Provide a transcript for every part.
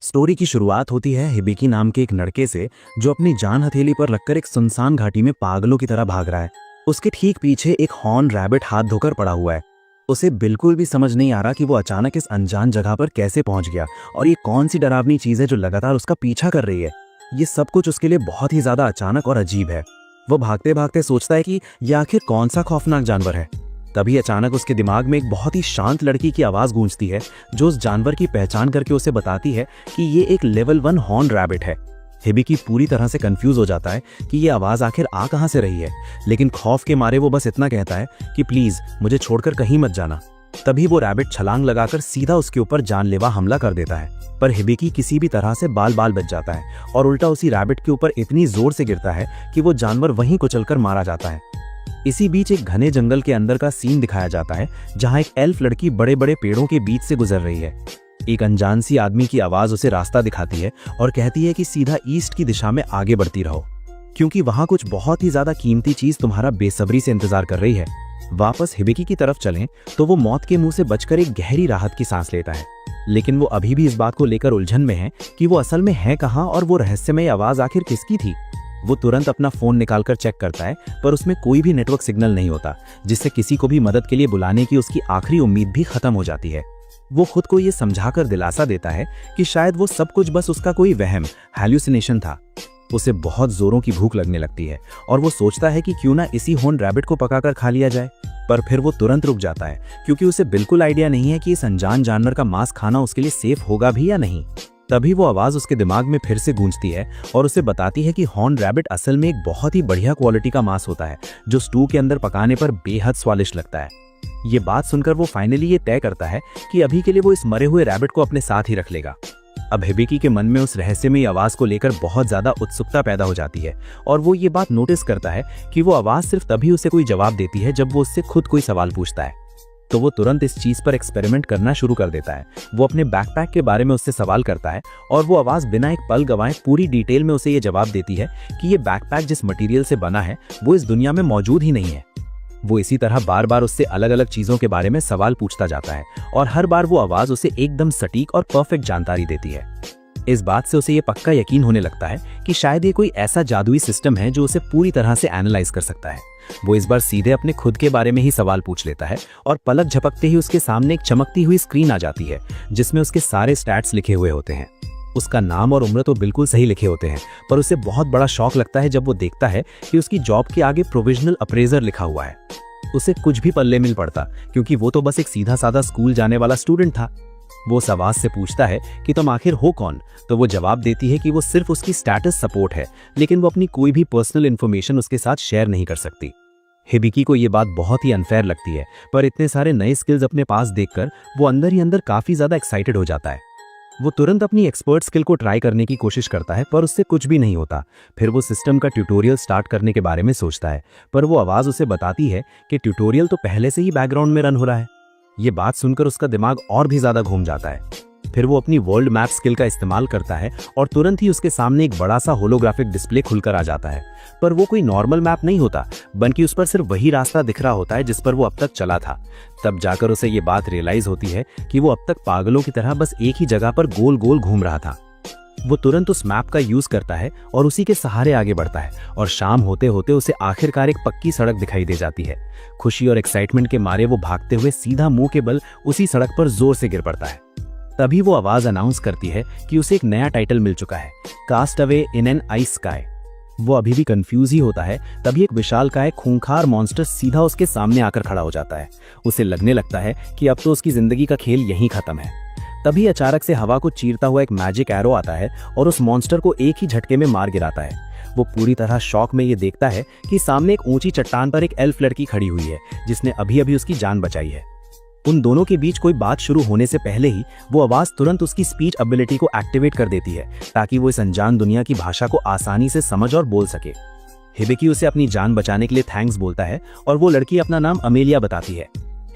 Story की शुरुआत होती है हिबिकी नाम के एक लड़के से जो अपनी जान हथेली पर रखकर एक सुनसान घाटी में पागलों की तरह भाग रहा है। उसके ठीक पीछे एक हॉर्न रैबिट हाथ धोकर पड़ा हुआ है। उसे बिल्कुल भी समझ नहीं आ रहा कि वो अचानक इस अनजान जगह पर कैसे पहुंच गया और ये कौन सी डरावनी चीज है जो लगातार उसका पीछा कर रही है। ये सब कुछ उसके लिए बहुत ही ज्यादा अचानक और अजीब है। वो भागते भागते सोचता है कि यह आखिर कौन सा खौफनाक जानवर है। तभी अचानक उसके दिमाग में एक बहुत ही शांत लड़की की आवाज गूंजती है जो उस जानवर की पहचान करके उसे बताती है कि ये एक लेवल 1 हॉर्न रैबिट है। हिबिकी पूरी तरह से कंफ्यूज हो जाता है कि ये आवाज आखिर आ कहां से रही है, लेकिन खौफ के मारे वो बस इतना कहता है कि प्लीज मुझे छोड़कर कहीं मत जाना। तभी वो रैबिट छलांग लगाकर सीधा उसके ऊपर जानलेवा हमला कर देता है, पर हिबिकी किसी भी तरह से बाल बाल बच जाता है और उल्टा उसी रैबिट के ऊपर इतनी जोर से गिरता है कि वो जानवर वहीं कुचलकर मारा जाता है। इसी बीच एक घने जंगल के अंदर का सीन दिखाया जाता है जहां एक एल्फ लड़की बड़े बड़े पेड़ों के बीच से गुजर रही है। एक अनजान सी आदमी की आवाज उसे रास्ता दिखाती है और कहती है कि सीधा ईस्ट की दिशा में आगे बढ़ती रहो, क्योंकि वहां कुछ बहुत ही ज्यादा कीमती चीज तुम्हारा बेसब्री से इंतजार कर रही है। वापस हिबिकी की तरफ चलें तो वो मौत के मुंह से बचकर एक गहरी राहत की सांस लेता है, लेकिन वो अभी भी इस बात को लेकर उलझन में है कि वो असल में है कहां और वो रहस्यमय आवाज आखिर किसकी थी। वो तुरंत अपना फोन निकालकर चेक करता है, पर उसमें कोई भी नेटवर्क सिग्नल नहीं होता, जिससे किसी को भी मदद के लिए बुलाने की उसकी आखिरी उम्मीद भी खत्म हो जाती है। वो खुद को ये समझाकर दिलासा देता है कि शायद वो सब कुछ बस उसका कोई वहम, हैल्यूसिनेशन था। उसे बहुत जोरों की भूख लगने लगती है और वो सोचता है कि क्यों ना इसी हॉर्न रैबिट को पकाकर खा लिया जाए, पर फिर वो तुरंत रुक जाता है क्योंकि उसे बिल्कुल आइडिया नहीं है कि इस अनजान जानवर का मांस खाना उसके लिए सेफ होगा भी या नहीं। तभी वो आवाज उसके दिमाग में फिर से गूंजती है और उसे बताती है कि हॉर्न रैबिट असल में एक बहुत ही बढ़िया क्वालिटी का मांस होता है जो स्टू के अंदर पकाने पर बेहद स्वादिष्ट लगता है। ये बात सुनकर वो फाइनली ये तय करता है कि अभी के लिए वो इस मरे हुए रैबिट को अपने साथ ही रख लेगा। अब हिबिकी के मन में उस रहस्यमयी आवाज को लेकर बहुत ज्यादा उत्सुकता पैदा हो जाती है और वो ये बात नोटिस करता है कि वो आवाज सिर्फ तभी उसे कोई जवाब देती है जब वो उससे खुद कोई सवाल पूछता है। तो वो तुरंत इस चीज पर एक्सपेरिमेंट करना शुरू कर देता है। वो अपने बैकपैक के बारे में उससे सवाल करता है और वो आवाज बिना एक पल गवाए पूरी डिटेल में उसे ये जवाब देती है कि ये बैकपैक जिस मटेरियल से बना है वो इस दुनिया में मौजूद ही नहीं है। वो इसी तरह बार बार उससे अलग अलग चीजों के बारे में सवाल पूछता जाता है और हर बार वो आवाज उसे एकदम सटीक और परफेक्ट जानकारी देती है। इस बात से उसे ये पक्का यकीन होने लगता है कि शायद ये कोई ऐसा जादुई सिस्टम है जो उसे पूरी तरह से एनालाइज कर सकता है। वो इस बार सीधे अपने खुद के बारे में ही सवाल पूछ लेता है और पलक झपकते ही उसके सामने एक चमकती हुई स्क्रीन आ जाती है जिसमें उसके सारे स्टैट्स लिखे हुए होते हैं। उसका नाम और उम्र तो बिल्कुल सही लिखे होते हैं, पर उसे बहुत बड़ा शॉक लगता है जब वो देखता है कि उसकी जॉब के आगे प्रोविजनल अप्रेजर लिखा हुआ है। उसे कुछ भी पल्ले मिल पड़ता क्योंकि वो तो बस एक सीधा साधा स्कूल जाने वाला स्टूडेंट था। वो उस आवाज से पूछता है कि तुम आखिर हो कौन, तो वो जवाब देती है कि वो सिर्फ उसकी स्टेटस सपोर्ट है, लेकिन वो अपनी कोई भी पर्सनल इन्फॉर्मेशन उसके साथ शेयर नहीं कर सकती। हिबिकी को ये बात बहुत ही अनफेयर लगती है, पर इतने सारे नए स्किल्स अपने पास देखकर वो अंदर ही अंदर काफी ज्यादा एक्साइटेड हो जाता है। वो तुरंत अपनी एक्सपर्ट स्किल को ट्राई करने की कोशिश करता है, पर उससे कुछ भी नहीं होता। फिर वो सिस्टम का ट्यूटोरियल स्टार्ट करने के बारे में सोचता है, पर वो आवाज उसे बताती है कि ट्यूटोरियल तो पहले से ही बैकग्राउंड में रन हो रहा है। ये बात सुनकर उसका दिमाग और भी ज्यादा घूम जाता है। फिर वो अपनी वर्ल्ड मैप स्किल का इस्तेमाल करता है और तुरंत ही उसके सामने एक बड़ा सा होलोग्राफिक डिस्प्ले खुलकर आ जाता है, पर वो कोई नॉर्मल मैप नहीं होता, बल्कि उस पर सिर्फ वही रास्ता दिख रहा होता है जिस पर वो अब तक चला था। तब जाकर उसे ये बात रियलाइज होती है कि वो अब तक पागलों की तरह बस एक ही जगह पर गोल गोल घूम रहा था। वो तुरंत उस मैप का यूज करता है और उसी के सहारे आगे बढ़ता है और शाम होते होते उसे आखिरकार एक पक्की सड़क दिखाई दे जाती है। खुशी और एक्साइटमेंट के मारे वो भागते हुए सीधा मुंह के बल उसी सड़क पर जोर से गिर पड़ता है। तभी वो आवाज अनाउंस करती है कि उसे एक नया टाइटल मिल चुका है, cast away in an ice sky. वो अभी भी कंफ्यूज ही होता है, तभी एक विशालकाय खूंखार मॉन्स्टर सीधा उसके सामने आकर खड़ा हो जाता है। उसे लगने लगता है कि अब तो उसकी जिंदगी का खेल यहीं खत्म है। तभी अचानक से हवा को चीरता हुआ एक मैजिक एरो आता है और उस मॉन्स्टर को एक ही झटके में मार गिराता है। वो पूरी तरह शॉक में ये देखता है कि सामने एक ऊंची चट्टान पर एक एल्फ लड़की खड़ी हुई है जिसने अभी अभी उसकी जान बचाई है। उन दोनों के बीच कोई बात शुरू होने से पहले ही वो आवाज तुरंत उसकी स्पीच एबिलिटी को एक्टिवेट कर देती है ताकि वो इस अनजान दुनिया की भाषा को आसानी से समझ और बोल सके। हिबिकी उसे अपनी जान बचाने के लिए थैंक्स बोलता है और वो लड़की अपना नाम अमेलिया बताती है।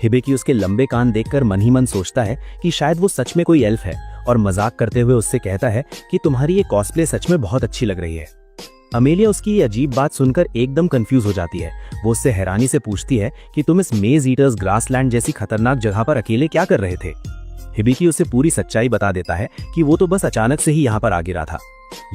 हिबिकी उसके लंबे कान देखकर मन ही मन सोचता है कि शायद वो सच में कोई एल्फ है और मजाक करते हुए उससे कहता है कि तुम्हारी ये कॉस्प्ले सच में बहुत अच्छी लग रही है। अमेलिया उसकी ये अजीब बात सुनकर एकदम कंफ्यूज हो जाती है। वो उससे हैरानी से पूछती है कि तुम इस मेज ईटर्स ग्रासलैंड जैसी खतरनाक जगह पर अकेले क्या कर रहे थे। हिबिकी उसे पूरी सच्चाई बता देता है कि वो तो बस अचानक से ही यहाँ पर आ गिरा था।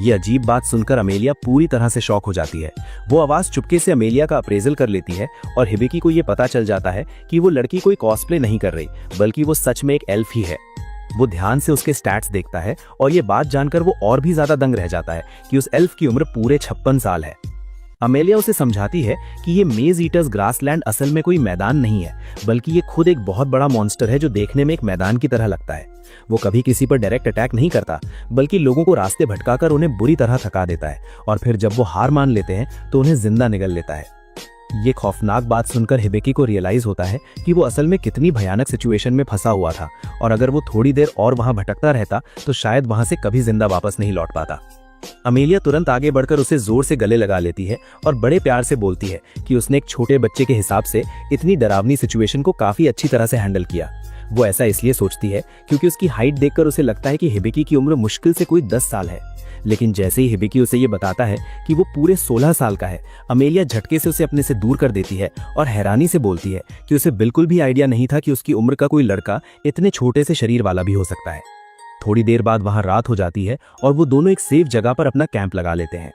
ये अजीब बात सुनकर अमेलिया पूरी तरह से शॉक हो जाती है। वो आवाज चुपके से अमेलिया का अप्रेजल कर लेती है और हिबिकी को ये पता चल जाता है कि वो लड़की कोई कॉस्प्ले नहीं कर रही, बल्कि वो सच में एक एल्फ ही है। वो ध्यान से उसके स्टैट्स देखता है और ये बात जानकर वो और भी ज्यादा दंग रह जाता है कि उस एल्फ की उम्र पूरे 56 साल है। अमेलिया उसे समझाती है कि ये मेज ईटर्स ग्रासलैंड असल में कोई मैदान नहीं है, बल्कि ये खुद एक बहुत बड़ा मॉन्स्टर है जो देखने में एक मैदान की तरह लगता है। वो कभी किसी पर डायरेक्ट अटैक नहीं करता, बल्कि लोगों को रास्ते भटकाकर उन्हें बुरी तरह थका देता है और फिर जब वो हार मान लेते हैं तो उन्हें जिंदा निगल लेता है। ये खौफनाक बात सुनकर हिबिकी को रियलाइज होता है कि वो असल में कितनी भयानक सिचुएशन में फंसा हुआ था और अगर वो थोड़ी देर और वहां भटकता रहता तो शायद वहां से कभी जिंदा वापस नहीं लौट पाता। अमेलिया तुरंत आगे बढ़कर उसे जोर से गले लगा लेती है और बड़े प्यार से बोलती है कि उसने एक छोटे बच्चे के हिसाब से इतनी डरावनी सिचुएशन को काफी अच्छी तरह से हैंडल किया। वो ऐसा इसलिए सोचती है क्योंकि उसकी हाइट देखकर उसे लगता है कि हिबिकी की उम्र मुश्किल से कोई 10 साल है। लेकिन जैसे ही हिबिकी उसे ये बताता है कि वो पूरे 16 साल का है, अमेलिया झटके से उसे अपने से दूर कर देती है और हैरानी से बोलती है कि उसे बिल्कुल भी आइडिया नहीं था कि उसकी उम्र का कोई लड़का इतने छोटे से शरीर वाला भी हो सकता है। थोड़ी देर बाद वहां रात हो जाती है और वो दोनों एक सेफ जगह पर अपना कैंप लगा लेते हैं।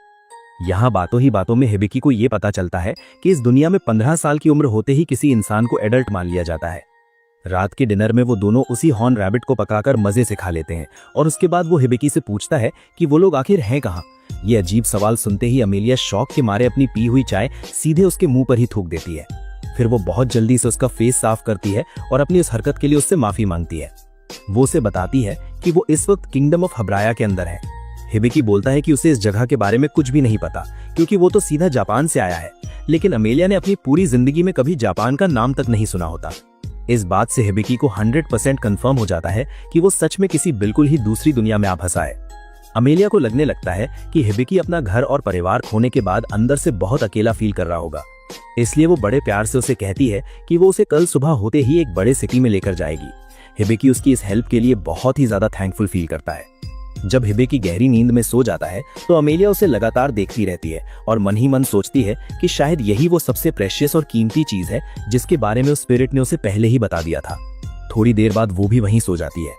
यहाँ बातों ही बातों में हिबिकी को ये पता चलता है कि इस दुनिया में 15 साल की उम्र होते ही किसी इंसान को एडल्ट मान लिया जाता है। रात के डिनर में वो दोनों उसी हॉर्न रैबिट को पकाकर मजे से खा लेते हैं और उसके बाद वो हिबिकी से पूछता है कि वो लोग आखिर हैं कहाँ। ये अजीब सवाल सुनते ही अमेलिया शौक के मारे अपनी पी हुई चाय सीधे उसके मुंह पर ही थूक देती है। फिर वो बहुत जल्दी से उसका फेस साफ करती है और अपनी उस हरकत के लिए उससे माफी मांगती है। वो उसे बताती है कि वो इस वक्त किंगडम ऑफ हब्राया के अंदर है। हिबिकी बोलता है कि उसे इस जगह के बारे में कुछ भी नहीं पता क्योंकि वो तो सीधा जापान से आया है, लेकिन अमेलिया ने अपनी पूरी जिंदगी में कभी जापान का नाम तक नहीं सुना होता। इस बात से हिबिकी को 100% कंफर्म हो जाता है कि वो सच में किसी बिल्कुल ही दूसरी दुनिया में आ फंसा है। अमेलिया को लगने लगता है कि हिबिकी अपना घर और परिवार खोने के बाद अंदर से बहुत अकेला फील कर रहा होगा, इसलिए वो बड़े प्यार से उसे कहती है कि वो उसे कल सुबह होते ही एक बड़े सिटी में लेकर जाएगी। हिबिकी उसकी इस हेल्प के लिए बहुत ही ज्यादा थैंकफुल फील करता है। जब हिबिकी गहरी नींद में सो जाता है तो अमेलिया उसे लगातार देखती रहती है और मन ही मन सोचती है कि शायद यही वो सबसे प्रेशियस और कीमती चीज है जिसके बारे में उस स्पिरिट ने उसे पहले ही बता दिया था। थोड़ी देर बाद वो भी वहीं सो जाती है।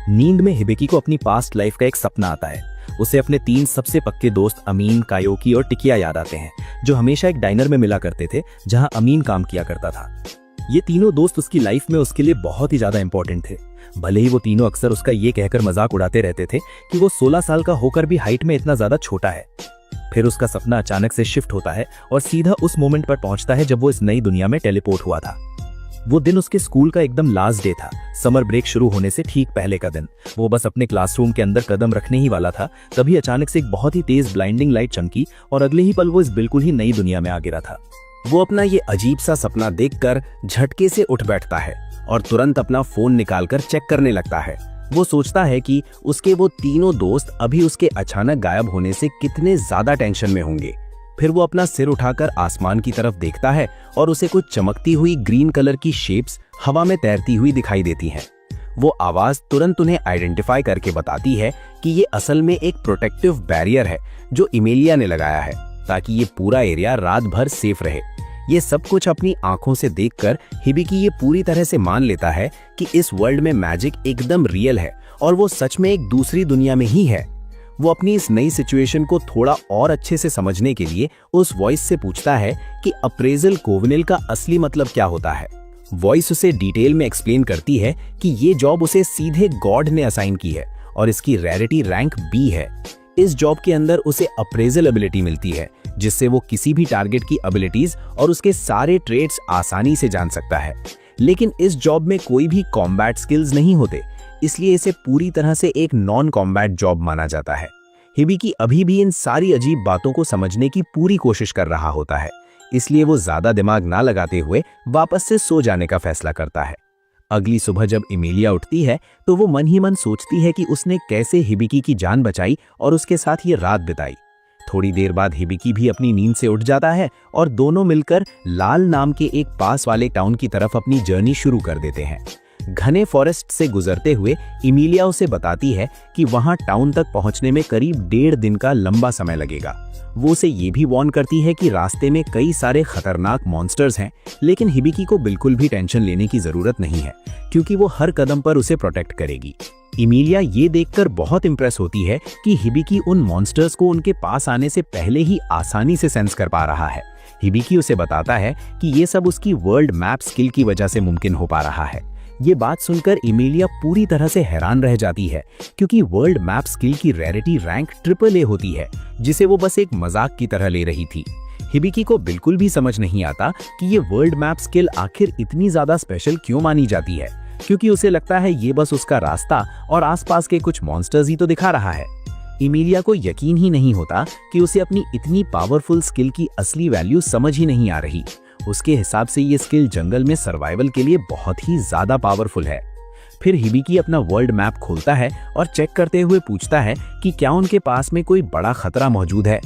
नींद में हिबिकी को अपनी पास्ट लाइफ का एक सपना आता है। उसे अपने 3 सबसे पक्के दोस्त अमीन, कायोकी और टिकिया याद आते हैं, जो हमेशा एक डाइनर में मिला करते थे जहां अमीन काम किया करता था। ये तीनों दोस्त उसकी लाइफ में उसके लिए बहुत ही ज्यादा इंपॉर्टेंट थे। भले ही वो तीनों अक्सर उसका ये कहकर मजाक उड़ाते रहते थे कि वो 16 साल का होकर भी हाइट में इतना ज्यादा छोटा है। फिर उसका सपना अचानक से शिफ्ट होता है और सीधा उस मोमेंट पर पहुंचता है जब वो इस नई दुनिया में टेलीपोर्ट हुआ था। वो दिन उसके स्कूल का एकदम लास्ट डे था, समर ब्रेक शुरू होने से ठीक पहले का दिन। वो बस अपने क्लासरूम के अंदर कदम रखने ही वाला था, तभी अचानक से एक बहुत ही तेज ब्लाइंडिंग लाइट चमकी और अगले ही पल वो इस बिल्कुल ही नई दुनिया में आ गिरा था। वो अपना ये अजीब सा सपना देखकर झटके से उठ बैठता है और तुरंत अपना फोन निकालकर चेक करने लगता है। वो सोचता है कि उसके वो तीनों दोस्त अभी उसके अचानक गायब होने से कितने ज्यादा टेंशन में होंगे। फिर वो अपना सिर उठाकर आसमान की तरफ देखता है और उसे कुछ चमकती हुई ग्रीन कलर की शेप्स हवा में तैरती हुई दिखाई देती हैं। वो आवाज तुरंत उन्हें आइडेंटिफाई करके बताती है कि ये असल में एक प्रोटेक्टिव बैरियर है जो इमेलिया ने लगाया है ताकि ये पूरा एरिया रात भर सेफ रहे। ये सब कुछ अपनी आंखों से देखकर हिबिकी ये पूरी तरह से मान लेता है कि इस वर्ल्ड में मैजिक एकदम रियल है और वो सच में एक दूसरी दुनिया में ही है। वो अपनी इस नई सिचुएशन को थोड़ा और अच्छे से समझने के लिए उस वॉइस से पूछता है कि अप्रेजल कोविनिल का असली मतलब क्या होता है। वॉइस उसे डिटेल में एक्सप्लेन करती है कि ये जॉब उसे सीधे गॉड ने असाइन की है और इसकी रैरिटी रैंक बी है। इस जॉब के अंदर उसे अप्रेजल एबिलिटी मिलती है जिससे वो किसी भी टारगेट की एबिलिटीज और उसके सारे ट्रेड्स आसानी से जान सकता है। लेकिन इस जॉब में कोई भी कॉम्बैट स्किल्स नहीं होते, इसलिए इसे पूरी तरह से एक नॉन कॉम्बैट जॉब माना जाता है। हिबिकी अभी भी इन सारी अजीब बातों को समझने की पूरी कोशिश कर रहा होता है, इसलिए वो ज्यादा दिमाग ना लगाते हुए वापस से सो जाने का फैसला करता है। अगली सुबह जब इमेलिया उठती है तो वो मन ही मन सोचती है कि उसने कैसे हिबिकी की जान बचाई और उसके साथ ये रात बिताई। थोड़ी देर बाद हिबिकी भी अपनी नींद से उठ जाता है और दोनों मिलकर लाल नाम के एक पास वाले टाउन की तरफ अपनी जर्नी शुरू कर देते हैं। घने फॉरेस्ट से गुजरते हुए इमिलिया उसे बताती है कि वहां टाउन तक पहुंचने में करीब 1.5 दिन का लंबा समय लगेगा। वो उसे ये भी वार्न करती है कि रास्ते में कई सारे खतरनाक मॉन्स्टर्स हैं, लेकिन हिबिकी को बिल्कुल भी टेंशन लेने की जरूरत नहीं है क्योंकि वो हर कदम पर उसे प्रोटेक्ट करेगी। इमिलिया ये देखकर बहुत इंप्रेस होती है कि हिबिकी उन मॉन्स्टर्स को उनके पास आने से पहले ही आसानी से सेंस कर पा रहा है। हिबिकी उसे बताता है कि ये सब उसकी वर्ल्ड मैप स्किल की वजह से मुमकिन हो पा रहा है। ये बात सुनकर इमिलिया पूरी तरह से हैरान रह जाती है क्योंकि वर्ल्ड मैप स्किल की रैरिटी रैंक AAA होती है, जिसे वो बस एक मजाक की तरह ले रही थी। हिबिकी को बिल्कुल भी समझ नहीं आता कि ये वर्ल्ड मैप स्किल आखिर इतनी ज्यादा स्पेशल क्यों मानी जाती है, क्योंकि उसे लगता है ये बस उसका रास्ता और आसपास के कुछ मॉन्स्टर्स ही तो दिखा रहा है। इमिलिया को यकीन ही नहीं होता कि उसे अपनी इतनी पावरफुल स्किल की असली वैल्यू समझ ही नहीं आ रही। उसके हिसाब से ये स्किल जंगल में सर्वाइवल के लिए बहुत ही ज्यादा पावरफुल है। फिर हिबिकी अपना वर्ल्ड मैप खोलता है और चेक करते हुए पूछता है कि क्या उनके पास में कोई बड़ा खतरा मौजूद है।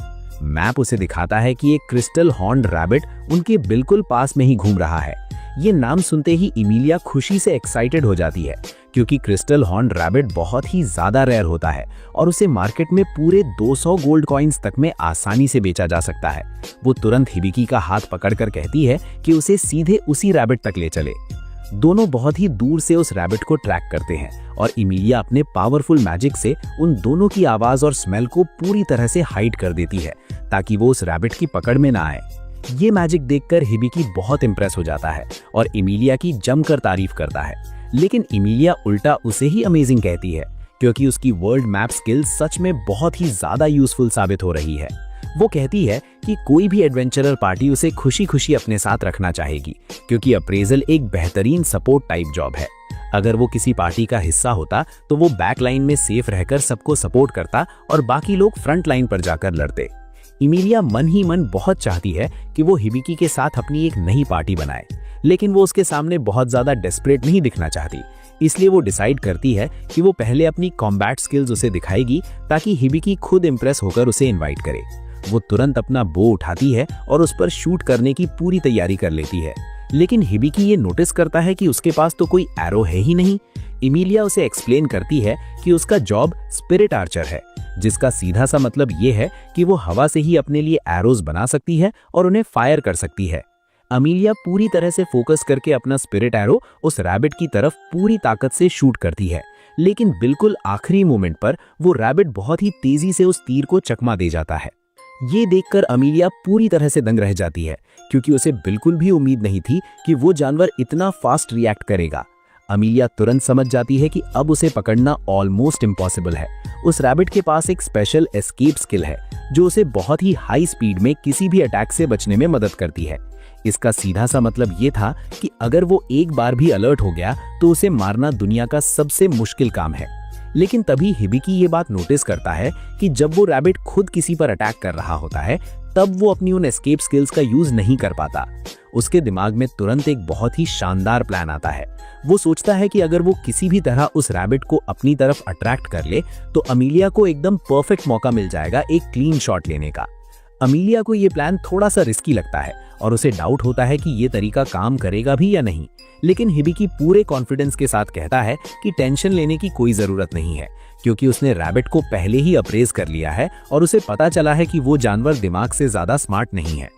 मैप उसे दिखाता है कि एक क्रिस्टल हॉर्न्ड रैबिट उनके बिल्कुल पास में ही घूम रहा है। ये नाम सुनते ही इमिलिया खुशी से एक्साइटेड हो जाती है क्योंकि क्रिस्टल हॉर्न्ड रैबिट बहुत ही ज्यादा रेयर होता है और उसे मार्केट में पूरे 200 गोल्ड कॉइन्स तक में आसानी से बेचा जा सकता है। वो तुरंत हिबिकी का हाथ पकड़कर कहती है कि उसे सीधे उसी रैबिट तक ले चले। दोनों बहुत ही दूर से उस रैबिट को ट्रैक करते हैं और इमिलिया अपने पावरफुल मैजिक से उन दोनों की आवाज और स्मेल को पूरी तरह से हाइड कर देती है ताकि वो उस रैबिट की पकड़ में ना आए। ये मैजिक देखकर हिबिकी बहुत इंप्रेस हो जाता है और इमिलिया की जमकर तारीफ करता है, लेकिन इमिलिया उल्टा उसे ही अमेजिंग कहती है क्योंकि उसकी वर्ल्ड मैप स्किल सच में बहुत ही ज्यादा यूजफुल साबित हो रही है। वो कहती है कि कोई भी एडवेंचरर पार्टी उसे खुशी खुशी अपने साथ रखना चाहेगी क्योंकि अप्रेजल एक बेहतरीन सपोर्ट टाइप जॉब है। अगर वो किसी पार्टी का हिस्सा होता तो वो बैक लाइन में सेफ रहकर सबको सपोर्ट करता और बाकी लोग फ्रंट लाइन पर जाकर लड़ते। इमिलिया मन ही मन बहुत चाहती है कि वो हिबिकी के साथ अपनी एक नई पार्टी बनाए, लेकिन वो उसके सामने बहुत ज्यादा डेस्परेट नहीं दिखना चाहती। इसलिए वो डिसाइड करती है कि वो पहले अपनी कॉम्बैट स्किल्स उसे दिखाएगी ताकि हिबिकी खुद इंप्रेस होकर उसे इनवाइट करे। वो तुरंत अपना बो उठाती है और उस पर शूट करने की पूरी तैयारी कर लेती है, लेकिन हिबिकी ये नोटिस करता है कि उसके पास तो कोई एरो है ही नहीं। इमिलिया उसे एक्सप्लेन करती है कि उसका जॉब स्पिरिट आर्चर है, जिसका सीधा सा मतलब ये है कि वो हवा से ही अपने लिए एरोज बना सकती है और उन्हें फायर कर सकती है। अमीलिया पूरी तरह से फोकस करके अपना स्पिरिट एरो उस रैबिट की तरफ पूरी ताकत से शूट करती है, लेकिन बिल्कुल आखिरी मोमेंट पर वो रैबिट बहुत ही तेजी से उस तीर को चकमा दे जाता है। ये देखकर अमीलिया पूरी तरह से दंग रह जाती है क्योंकि उसे बिल्कुल भी उम्मीद नहीं थी कि वो जानवर इतना फास्ट रिएक्ट करेगा। अमीलिया तुरंत समझ जाती है कि अब उसे पकड़ना ऑलमोस्ट इम्पॉसिबल है। उस रैबिट के पास एक स्पेशल एस्केप स्किल है जो उसे बहुत ही हाई स्पीड में किसी भी अटैक से बचने में मदद करती है। इसका सीधा सा मतलब ये था कि अगर वो एक बार भी अलर्ट हो गया तो उसे मारना दुनिया का सबसे मुश्किल काम है। लेकिन तभी हिबिकी ये बात नोटिस करता है कि जब वो रैबिट खुद किसी पर अटैक कर रहा होता है तब वो अपनी उन एस्केप स्किल्स का यूज नहीं कर पाता। उसके दिमाग में तुरंत एक बहुत ही शानदार प्लान आता है। वो सोचता है कि अगर वो किसी भी तरह उस रैबिट को अपनी तरफ अट्रैक्ट कर ले तो अमीलिया को एकदम परफेक्ट मौका मिल जाएगा एक क्लीन शॉट लेने का। अमीलिया को ये प्लान थोड़ा सा रिस्की लगता है और उसे डाउट होता है कि ये तरीका काम करेगा भी या नहीं, लेकिन हिबिकी पूरे कॉन्फिडेंस के साथ कहता है कि टेंशन लेने की कोई जरूरत नहीं है क्योंकि उसने रैबिट को पहले ही अप्रेज कर लिया है और उसे पता चला है कि वो जानवर दिमाग से ज्यादा स्मार्ट नहीं है।